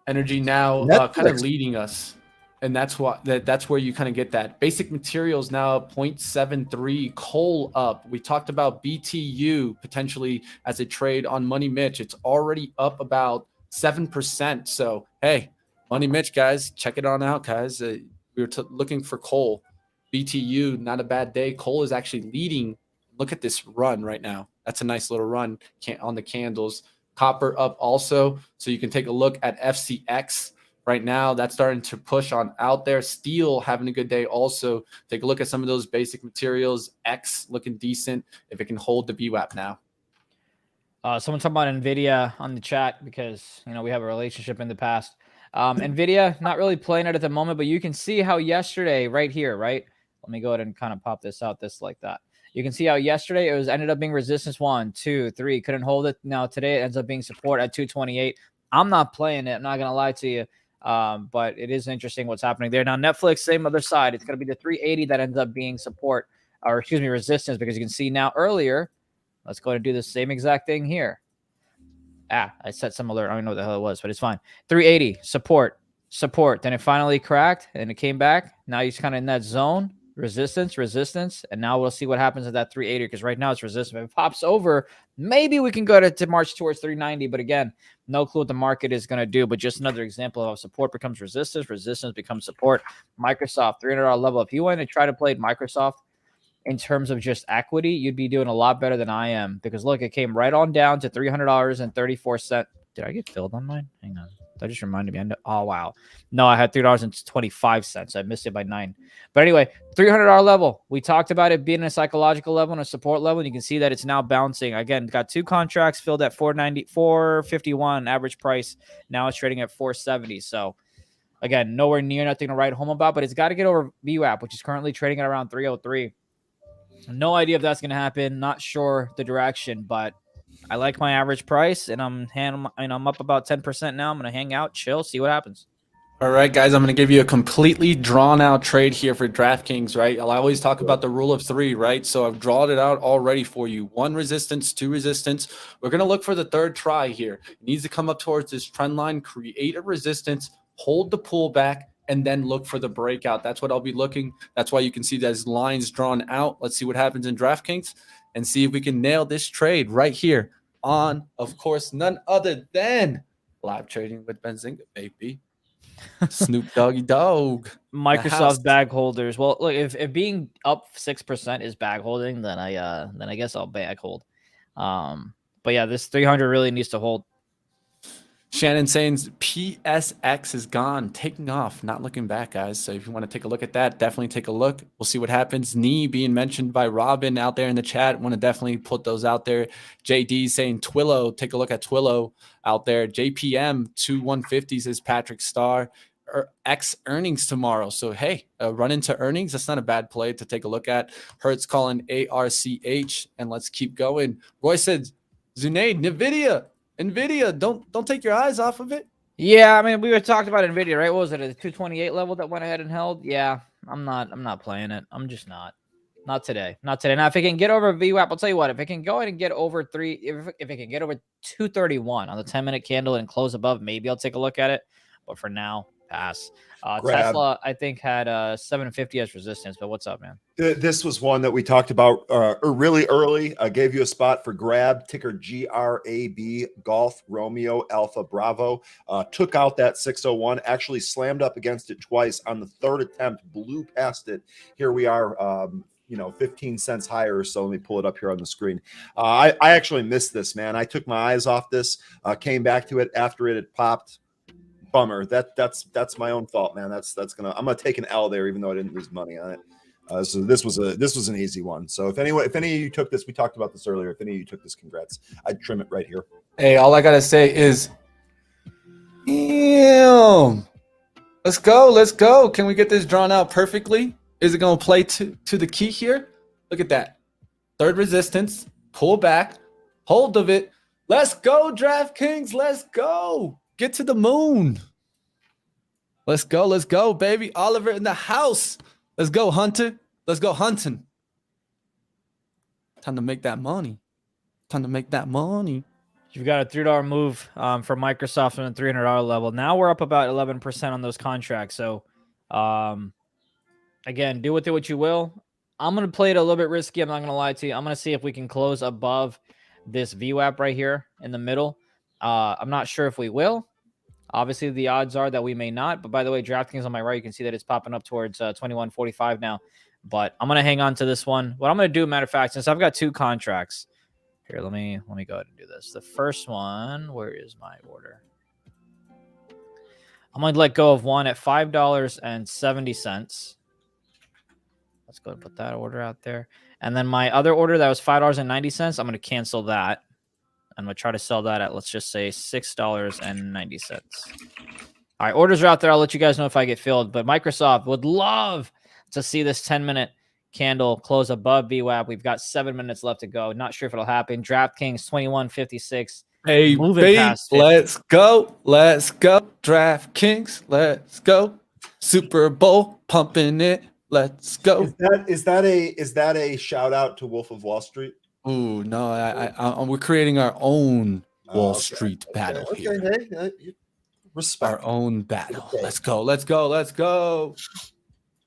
Energy now kind of leading us. And that's that's where you kind of get that. Basic materials now 0.73, coal up. We talked about BTU potentially as a trade on Money Mitch. It's already up about 7%. So hey, Money Mitch guys, check it on out, guys. We were looking for coal. BTU, not a bad day. Coal is actually leading. Look at this run right now. That's a nice little run on the candles. Copper up also. So you can take a look at FCX. Right now, that's starting to push on out there. Steel having a good day also. Take a look at some of those basic materials. X looking decent if it can hold the VWAP now. Someone talking about NVIDIA on the chat because, you know, we have a relationship in the past. NVIDIA, not really playing it at the moment, but you can see how yesterday right here, right? Let me go ahead and kind of pop this out this like that. You can see how yesterday it was ended up being resistance 1, 2, 3. Couldn't hold it. Now today it ends up being support at 228. I'm not playing it. I'm not going to lie to you. But it is interesting what's happening there. Now, Netflix, same other side. It's going to be the 380 that ends up being support, or excuse me, resistance, because you can see now earlier. Let's go and do the same exact thing here. I set some alert. I don't know what the hell it was, but it's fine. 380, support. Then it finally cracked and it came back. Now he's kind of in that zone. Resistance. And now we'll see what happens at that 380 because right now it's resistance. If it pops over, maybe we can go to march towards 390. But again, no clue what the market is going to do. But just another example of how support becomes resistance becomes support. Microsoft, $300 level. If you want to try to play Microsoft in terms of just equity, you'd be doing a lot better than I am because look, it came right on down to $300.34. Did I get filled on mine? Hang on. That just reminded me. Oh, wow. No, I had $3.25. I missed it by 9. But anyway, $300 level. We talked about it being a psychological level and a support level. And you can see that it's now bouncing. Again, got 2 contracts filled at $451 average price. Now it's trading at $470. So again, nowhere near nothing to write home about, but it's got to get over VWAP, which is currently trading at around 303. No idea if that's going to happen. Not sure the direction, but I like my average price, and I'm up about 10% now. I'm going to hang out, chill, see what happens. All right, guys, I'm going to give you a completely drawn-out trade here for DraftKings, right? I always talk about the rule of 3, right? So I've drawn it out already for you. 1 resistance, 2 resistance. We're going to look for the 3rd try here. It needs to come up towards this trend line, create a resistance, hold the pullback, and then look for the breakout. That's what I'll be looking. That's why you can see those lines drawn out. Let's see what happens in DraftKings and see if we can nail this trade right here on, of course, none other than live trading with Benzinga, baby. Snoop Doggy Dogg. Microsoft bag holders. Well, look, if being up 6% is bag holding, then I guess I'll bag hold. But yeah, this 300 really needs to hold. Shannon saying PSX is gone, taking off, not looking back, guys. So if you want to take a look at that, definitely take a look. We'll see what happens. Knee being mentioned by Robin out there in the chat. Want to definitely put those out there. JD saying Twillo. Take a look at Twillo out there. JPM 2150s is Patrick Starr. X earnings tomorrow. So hey, run into earnings. That's not a bad play to take a look at. Hertz calling ARCH, and let's keep going. Roy said Zunaid, NVIDIA, don't take your eyes off of it. Yeah, I mean, we were talking about NVIDIA, right? What was it, a 228 level that went ahead and held? Yeah, I'm not playing it. I'm just not today. Now, if it can get over VWAP, I'll tell you what. If it can go ahead and get over if it can get over 231 on the 10-minute candle and close above, maybe I'll take a look at it. But for now, pass. Tesla, I think, had 750 as resistance. But what's up, man? This was one that we talked about really early. I gave you a spot for grab, ticker GRAB, Golf Romeo Alpha Bravo. Took out that 601, actually slammed up against it twice on the 3rd attempt, blew past it. Here we are, 15 cents higher or so. Let me pull it up here on the screen. I actually missed this, man. I took my eyes off this, came back to it after it had popped. Bummer. That's my own fault, man. I'm gonna take an L there, even though I didn't lose money on it. So this was an easy one. So if any of you took this, we talked about this earlier. If any of you took this, congrats. I'd trim it right here. Hey, all I gotta say is, damn. Let's go. Can we get this drawn out perfectly? Is it gonna play to the key here? Look at that. 3rd resistance, pull back, hold of it. Let's go, DraftKings. Let's go. Get to the moon. Let's go, baby. Oliver in the house. Let's go, Hunter. Let's go hunting. Time to make that money. You've got a $3 move for Microsoft on the $300 level. Now we're up about 11% on those contracts. So Again, do with it what you will. I'm going to play it a little bit risky. I'm not going to lie to you. I'm going to see if we can close above this VWAP right here in the middle. I'm not sure if we will. Obviously, the odds are that we may not. But by the way, DraftKings on my right, you can see that it's popping up towards 21.45 now. But I'm going to hang on to this one. What I'm going to do, matter of fact, since I've got 2 contracts. Here, let me go ahead and do this. The first one, where is my order? I'm going to let go of one at $5.70. Let's go and put that order out there. And then my other order that was $5.90, I'm going to cancel that. I'm going to try to sell that at, let's just say, $6.90. All right, orders are out there. I'll let you guys know if I get filled. But Microsoft would love to see this 10-minute candle close above VWAP. We've got 7 minutes left to go. Not sure if it'll happen. DraftKings 21.56. Hey, moving babe, past 50. let's go. Let's go. DraftKings, let's go. Super Bowl, pumping it. Let's go. Is that a shout out to Wolf of Wall Street? Ooh, no, we're creating our own Wall Okay, Street battle okay, here. hey, respect. Our own battle. Okay. Let's go. Let's go. Let's go.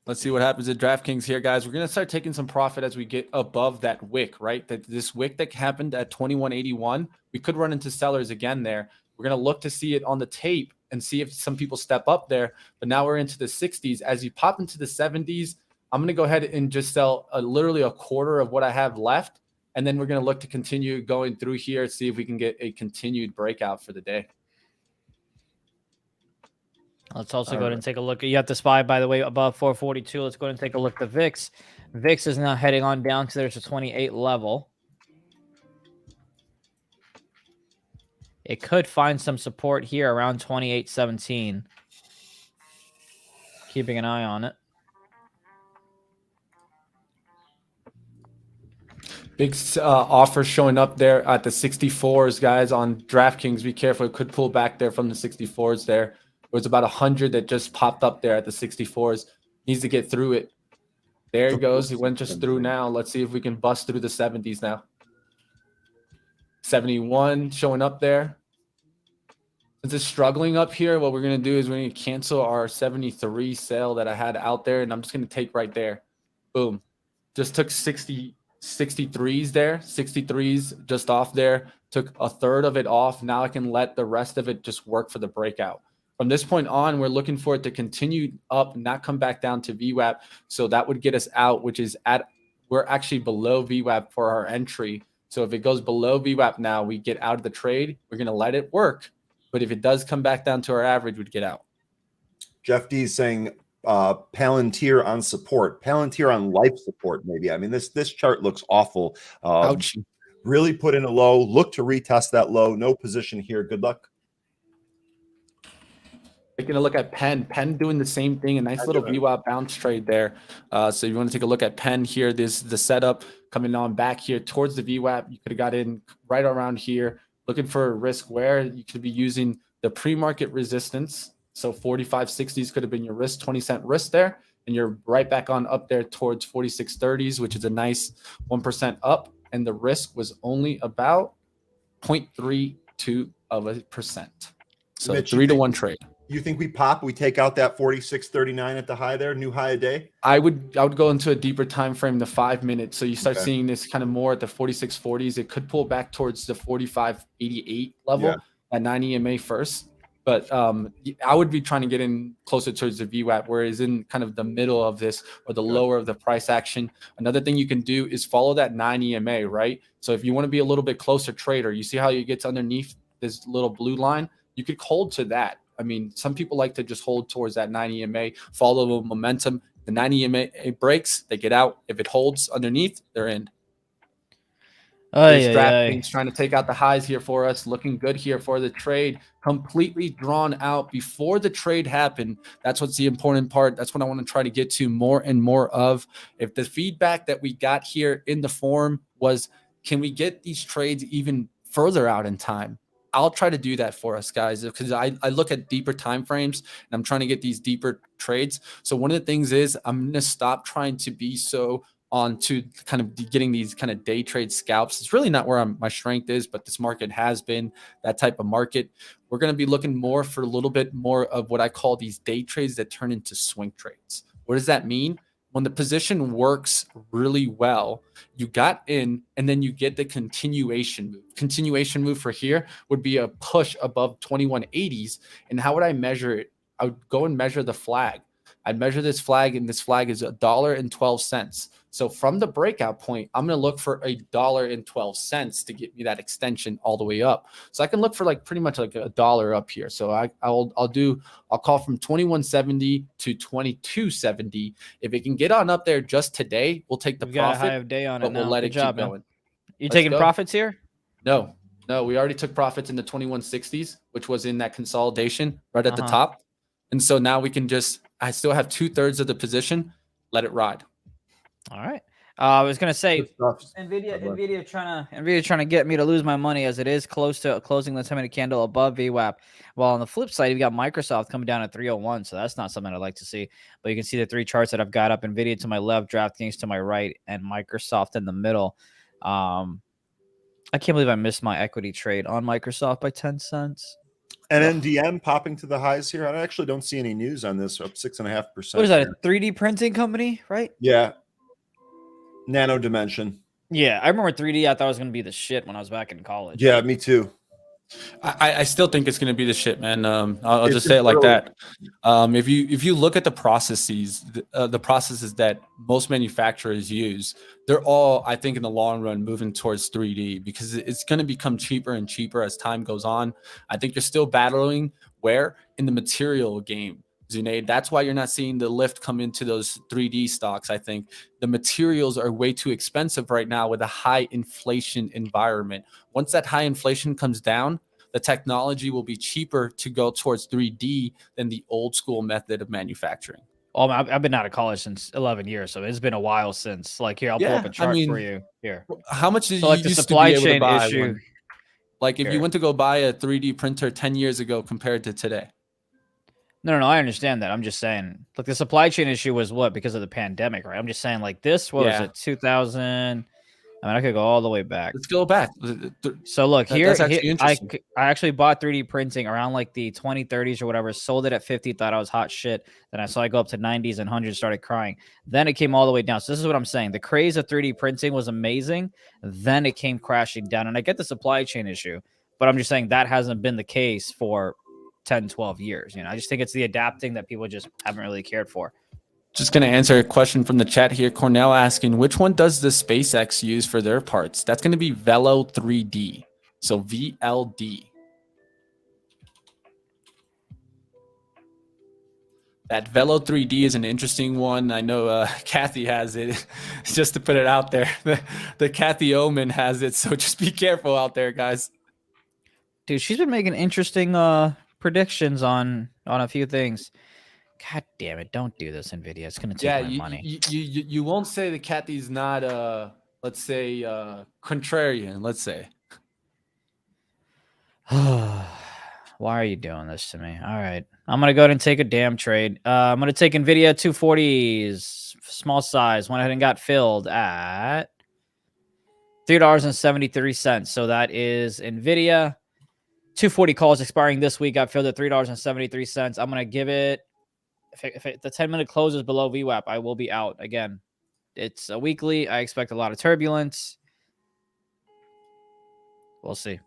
Let's see what happens at DraftKings here, guys. We're going to start taking some profit as we get above that wick, right? This wick that happened at 21.81, we could run into sellers again there. We're going to look to see it on the tape and see if some people step up there. But now we're into the 60s. As you pop into the 70s, I'm going to go ahead and just sell literally a quarter of what I have left. And then we're going to look to continue going through here, see if we can get a continued breakout for the day. Let's also go ahead and take a look. You have the SPY, by the way, above 442. Let's go ahead and take a look at the VIX. VIX is now heading on down to there's a 28 level. It could find some support here around 28.17. Keeping an eye on it. Big offer showing up there at the 64s, guys, on DraftKings. Be careful. It could pull back there from the 64s there. It was about 100 that just popped up there at the 64s. Needs to get through it. There he goes. He went just through now. Let's see if we can bust through the 70s now. 71 showing up there. Since it's struggling up here, what we're going to do is we're going to cancel our 73 sale that I had out there, and I'm just going to take right there. Boom. Just took 63s there. 63s just off there. Took a third of it off. Now I can let the rest of it just work for the breakout. From this point on, we're looking for it to continue up, not come back down to VWAP. So that would get us out, which is we're actually below VWAP for our entry. So if it goes below VWAP now, we get out of the trade. We're going to let it work. But if it does come back down to our average, we'd get out. Jeff D is saying Palantir on support, Palantir on life support, maybe. I mean, this chart looks awful. Ouch. Really put in a low, look to retest that low. No position here. Good luck. Taking a look at Penn doing the same thing, a nice little VWAP bounce trade there. So you want to take a look at Penn here. This is the setup coming on back here towards the VWAP. You could have got in right around here, looking for a risk where you could be using the pre-market resistance. So 45.60s could have been your risk, 20-cent risk there, and you're right back on up there towards 46.30s, which is a nice 1% up, and the risk was only about 0.32%. So Mitch, 3-to-1 trade. You think we pop? We take out that 46.39 at the high there, new high a day? I would go into a deeper time frame, the 5 minutes. So you start seeing this kind of more at the 46.40s. It could pull back towards the 45.88 level at 9 EMA first. But I would be trying to get in closer towards the VWAP, whereas in kind of the middle of this or the lower of the price action. Another thing you can do is follow that 9 EMA, right? So if you want to be a little bit closer trader, you see how it gets underneath this little blue line? You could hold to that. I mean, some people like to just hold towards that 9 EMA, follow the momentum. The 9 EMA breaks, they get out. If it holds underneath, they're in. DraftKings trying to take out the highs here for us. Looking good here for the trade. Completely drawn out before the trade happened. That's what's the important part. That's what I want to try to get to more and more of. If the feedback that we got here in the forum was, can we get these trades even further out in time? I'll try to do that for us, guys, because I look at deeper time frames and I'm trying to get these deeper trades. So one of the things is I'm going to stop trying to be so on to kind of getting these kind of day trade scalps. It's really not where my strength is, but this market has been that type of market. We're going to be looking more for a little bit more of what I call these day trades that turn into swing trades. What does that mean? When the position works really well, you got in and then you get the continuation move. Continuation move for here would be a push above 2180s. And how would I measure it? I would go and measure the flag. I'd measure this flag, and this flag is $1.12. So from the breakout point, I'm going to look for $1.12 to get me that extension all the way up. So I can look for like pretty much like $1 up here. So I'll call from 2170 to 2270. If it can get on up there just today, we'll take the We've got a profit. high of day on it but now. we'll let Good it job, keep man. going. You Let's taking go. profits here? No, we already took profits in the 2160s, which was in that consolidation right at the top. And so now we can I still have 2/3 of the position. Let it ride. All right. I was gonna say Good stuff. Nvidia trying to get me to lose my money, as it is close to closing the 10-minute candle above VWAP. While on the flip side, you've got Microsoft coming down at 301, so that's not something I'd like to see. But you can see the three charts that I've got up: Nvidia to my left, DraftKings to my right, and Microsoft in the middle. I can't believe I missed my equity trade on Microsoft by 10 cents. NNDM popping to the highs here. I actually don't see any news on this. Up 6.5%. What is that? A 3D printing company, right? Yeah. Nano Dimension. Yeah, I remember 3D. I thought it was going to be the shit when I was back in college. Yeah, me too. I still think it's going to be the shit, man. I'll just say it like that. If you look at the processes that most manufacturers use, they're all, I think, in the long run moving towards 3D, because it's going to become cheaper and cheaper as time goes on. I think you're still battling where in the material game, Zunaid. That's why you're not seeing the lift come into those 3D stocks. I think the materials are way too expensive right now with a high inflation environment. Once that high inflation comes down, the technology will be cheaper to go towards 3D than the old school method of manufacturing. Oh, I've been out of college since 11 years, so it's been a while since. Like, here, I'll pull up a chart for you. Here, how much did so, you like, the used supply to be able chain to buy issue? one? Like, if you went to go buy a 3D printer 10 years ago compared to today. No, I understand that. I'm just saying, like, the supply chain issue was what? Because of the pandemic, right? I'm just saying, like, this, what was it, 2000? I mean, I could go all the way back. Let's go back. So look, that's actually interesting. I actually bought 3D printing around like the 2030s or whatever, sold it at 50, thought I was hot shit. Then I saw it go up to 90s and 100s, started crying. Then it came all the way down. So this is what I'm saying. The craze of 3D printing was amazing. Then it came crashing down. And I get the supply chain issue, but I'm just saying that hasn't been the case for 10, 12 years. You know, I just think it's the adapting that people just haven't really cared for. Just going to answer a question from the chat here. Cornell asking, which one does the SpaceX use for their parts? That's going to be Velo 3D. So VLD. That Velo 3D is an interesting one. I know Kathy has it. Just to put it out there. The Kathy Oman has it. So just be careful out there, guys. Dude, she's been making interesting predictions on a few things. God damn it! Don't do this, Nvidia. It's gonna take my money. You won't say that Kathy's not let's say contrarian. Let's say. Why are you doing this to me? All right, I'm gonna go ahead and take a damn trade. I'm gonna take Nvidia 240s, small size. Went ahead and got filled at $3.73. So that is Nvidia 240 calls expiring this week. Got filled at $3.73. I'm gonna give it. If the 10-minute closes below VWAP, I will be out. Again, it's a weekly. I expect a lot of turbulence. We'll see.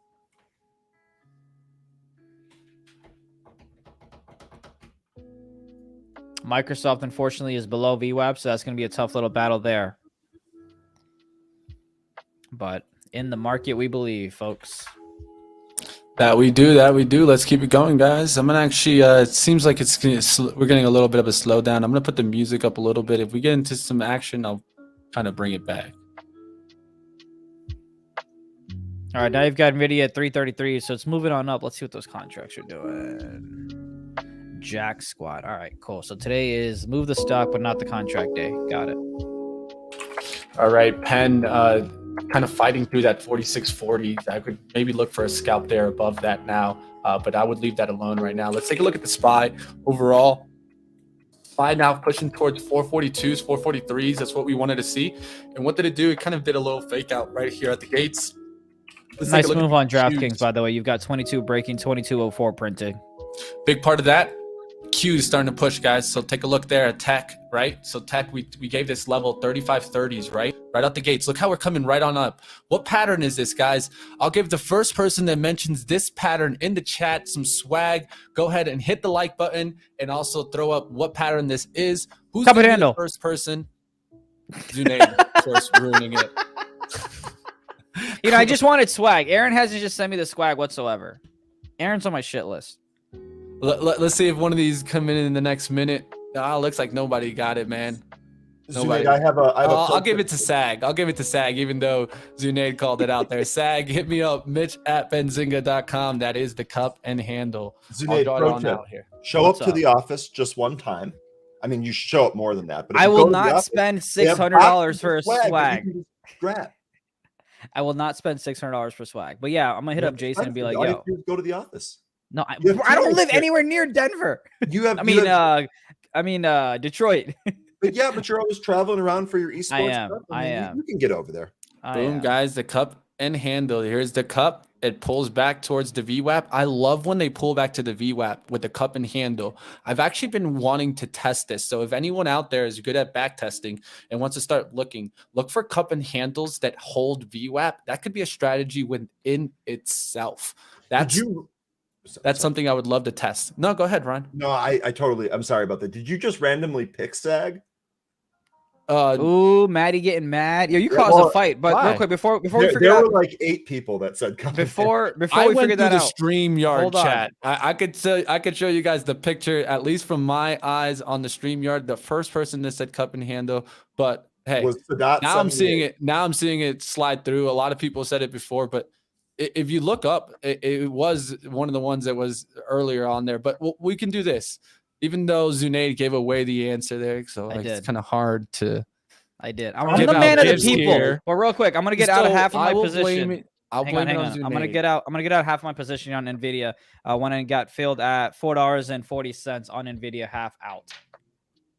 Microsoft, unfortunately, is below VWAP, so that's going to be a tough little battle there. But in the market, we believe, folks. That we do. Let's keep it going, guys. I'm gonna actually. It seems like we're getting a little bit of a slowdown. I'm gonna put the music up a little bit. If we get into some action, I'll kind of bring it back. All right, now you've got Nvidia at 333, so it's moving on up. Let's see what those contracts are doing. Jack Squad. All right, cool. So today is move the stock, but not the contract day. Got it. All right, Penn. Kind of fighting through that 4640. I could maybe look for a scalp there above that now, but I would leave that alone right now. Let's take a look at the SPY overall. Buy now pushing towards 442s, 443s. That's what we wanted to see. And what did it do? It kind of did a little fake out right here at the gates. Let's take Nice a look move at on the DraftKings, cues. by the way. You've got 22 breaking, 2204 printing. Big part of that, Q's starting to push, guys. So take a look there at tech, right? So tech, we gave this level 3530s, right? Right out the gates. Look how we're coming right on up. What pattern is this, guys? I'll give the first person that mentions this pattern in the chat some swag. Go ahead and hit the like button and also throw up what pattern this is. Who's Cup gonna be handle. the first person? Zunaid, of course, ruining it. You know, I just wanted swag. Aaron hasn't just sent me the swag whatsoever. Aaron's on my shit list. Let's see if one of these come in the next minute. Looks like nobody got it, man. Nobody. Zunaid, I have a I'll give it to Sag. I'll give it to Sag, even though Zunaid called it out there. Sag, hit me up, Mitch@benzinga.com. That is the cup and handle. Zunaid, I'll draw it pro on tip. out here. Show What's up to up? the office just one time. I mean, you should show up more than that. But if I you will go to the not office, spend they have $600 for a boxes of that swag. you can just grab. I will not spend $600 for swag. But yeah, I'm gonna hit up Jason and be like, All you yo, have to do is go to the office. no, You have I don't tools live there. anywhere near Denver. You have. I mean, Detroit. but you're always traveling around for your esports. I am, stuff. I mean, am. You can get over there. Boom, guys, the cup and handle. Here's the cup. It pulls back towards the VWAP. I love when they pull back to the VWAP with the cup and handle. I've actually been wanting to test this. So if anyone out there is good at back testing and wants to start looking, look for cup and handles that hold VWAP. That could be a strategy within itself. That's something I would love to test. No, go ahead, Ron. No, I totally. I'm sorry about that. Did you just randomly pick Sag? Ooh, Maddie getting mad. Yo, you Yeah, caused well, a fight. But why? real quick, before we There figure out, were like 8 people that said before I we went figure through that the out, StreamYard Hold on. chat. I could show you guys the picture, at least from my eyes on the StreamYard. The first person that said cup and handle, but hey, was Sadat now I'm seeing 78. it. Now I'm seeing it slide through. A lot of people said it before, but if you look up, it was one of the ones that was earlier on there. But we can do this, even though Zunaid gave away the answer there, so like, it's kind of hard to. I did. I'm I'm give the out man of the gifs people. here. But real quick, I'm gonna get out of half of my position. I'll Hang blame on, it hang on on. Zunaid. I'm gonna get out half my position on Nvidia when I got filled at $4.40 on Nvidia, half out.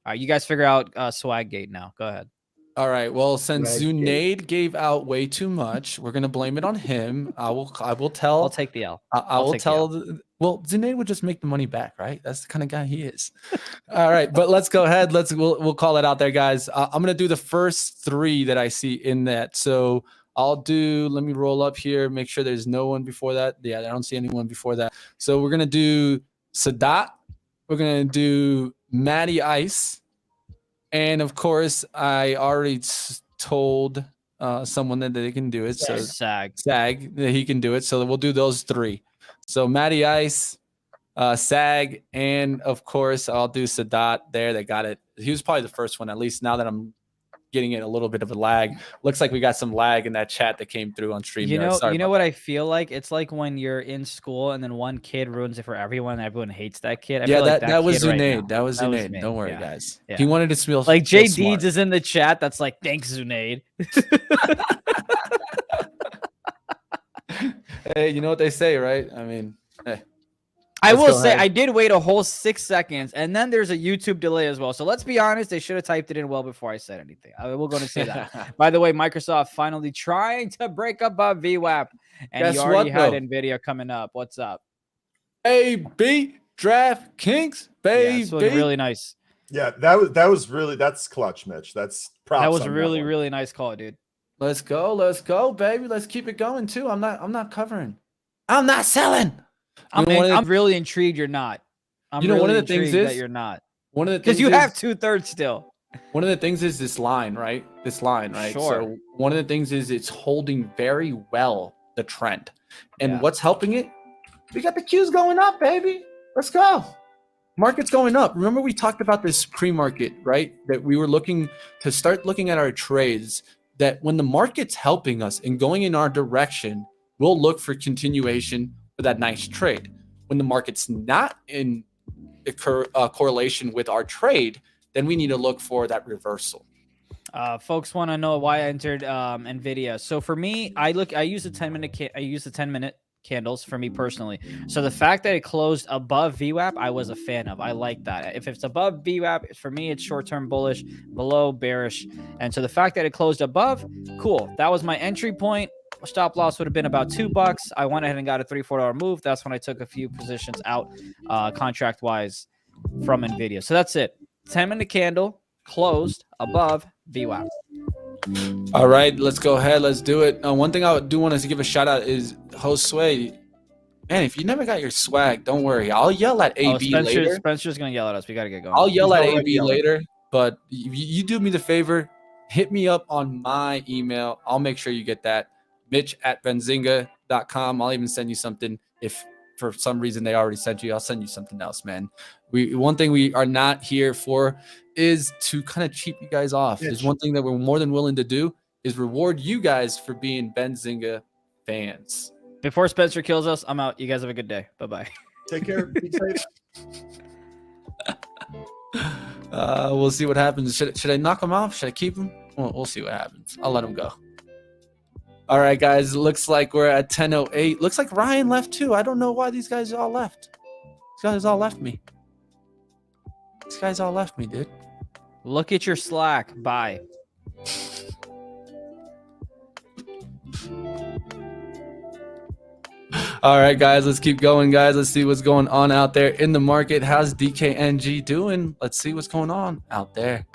All right, you guys figure out Swaggate now. Go ahead. All right. Well, since Right. Zunaid gave out way too much, we're gonna blame it on him. I will tell. I'll take the L. I will take the tell. Well, Zunaid would just make the money back, right? That's the kind of guy he is. All right, but let's go ahead. We'll call it out there, guys. I'm gonna do the first 3 that I see in that. So I'll do. Let me roll up here. Make sure there's no one before that. Yeah, I don't see anyone before that. So we're gonna do Sadat. We're gonna do Matty Ice. And of course, I already told someone that they can do it. So Sag. Sag, that he can do it. So we'll do those 3. So Matty Ice, Sag, and of course, I'll do Sadat there. They got it. He was probably the first one, at least now that I'm getting it a little bit of a lag. Looks like we got some lag in that chat that came through on stream. You know what I feel like? It's like when you're in school and then one kid ruins it for everyone and everyone hates that kid. I feel like that was kid right Zunaid. now. That was Zunaid. me. Don't worry, Yeah. guys. Yeah. He wanted to feel Like Jay feel smart. Deeds is in the chat. That's like, thanks, Zunaid. Hey, you know what they say, right? I mean, hey. I Let's will go say ahead. I did wait a whole 6 seconds, and then there's a YouTube delay as well. So let's be honest, they should have typed it in well before I said anything. I will go to say that. By the way, Microsoft finally trying to break up VWAP, and Guess you already what, had though? Nvidia coming up. What's up? AB DraftKings, Yeah, baby. it's looking really nice. Yeah, that was really, that's clutch, Mitch. That's props. That was on a that really, one. really nice call, dude. Let's go, baby. Let's keep it going too. I'm not covering. I'm not selling. I'm You know, one of the- really intrigued you're not. I'm You know, one really of the things intrigued that is- you're not. One of the Because things you is- have 2/3 still. One of the things is this line, right? This line, right? Sure. So one of the things is it's holding very well the trend. And Yeah. what's helping it? We got the Qs going up, baby. Let's go. Market's going up. Remember we talked about this pre-market, right? That we were looking to start looking at our trades, that when the market's helping us and going in our direction, we'll look for continuation for that nice trade. When the market's not in a correlation with our trade, then we need to look for that reversal. Folks want to know why I entered Nvidia. So for me, I use a 10-minute candles for me personally. So the fact that it closed above VWAP, I was a fan of. I like that. If it's above VWAP, for me, it's short-term bullish, below bearish. And so the fact that it closed above, cool. That was my entry point. Stop loss would have been about $2. I went ahead and got a $3-4 move. That's when I took a few positions out contract-wise from NVIDIA. So that's it. 10-minute candle closed above VWAP. All right, let's go ahead. Let's do it. One thing I do want to give a shout out is host Sway. Man, if you never got your swag, don't worry. I'll yell at AB later. Spencer's going to yell at us. We got to get going. I'll yell at AB later, but you do me the favor. Hit me up on my email. I'll make sure you get that. Mitch@benzinga.com. I'll even send you something if for some reason they already sent you. I'll send you something else, man. One thing we are not here for is to kind of cheap you guys off. There's one thing that we're more than willing to do is reward you guys for being Benzinga fans. Before Spencer kills us, I'm out. You guys have a good day. Bye-bye. Take care. Be safe. We'll see what happens. Should I knock him off? Should I keep him? We'll see what happens. I'll let him go. All right, guys. Looks like we're at 10:08. Looks like Ryan left too. I don't know why these guys all left. These guys all left me. These guys all left me, dude. Look at your Slack. Bye. All right, guys. Let's keep going, guys. Let's see what's going on out there in the market. How's DKNG doing? Let's see what's going on out there.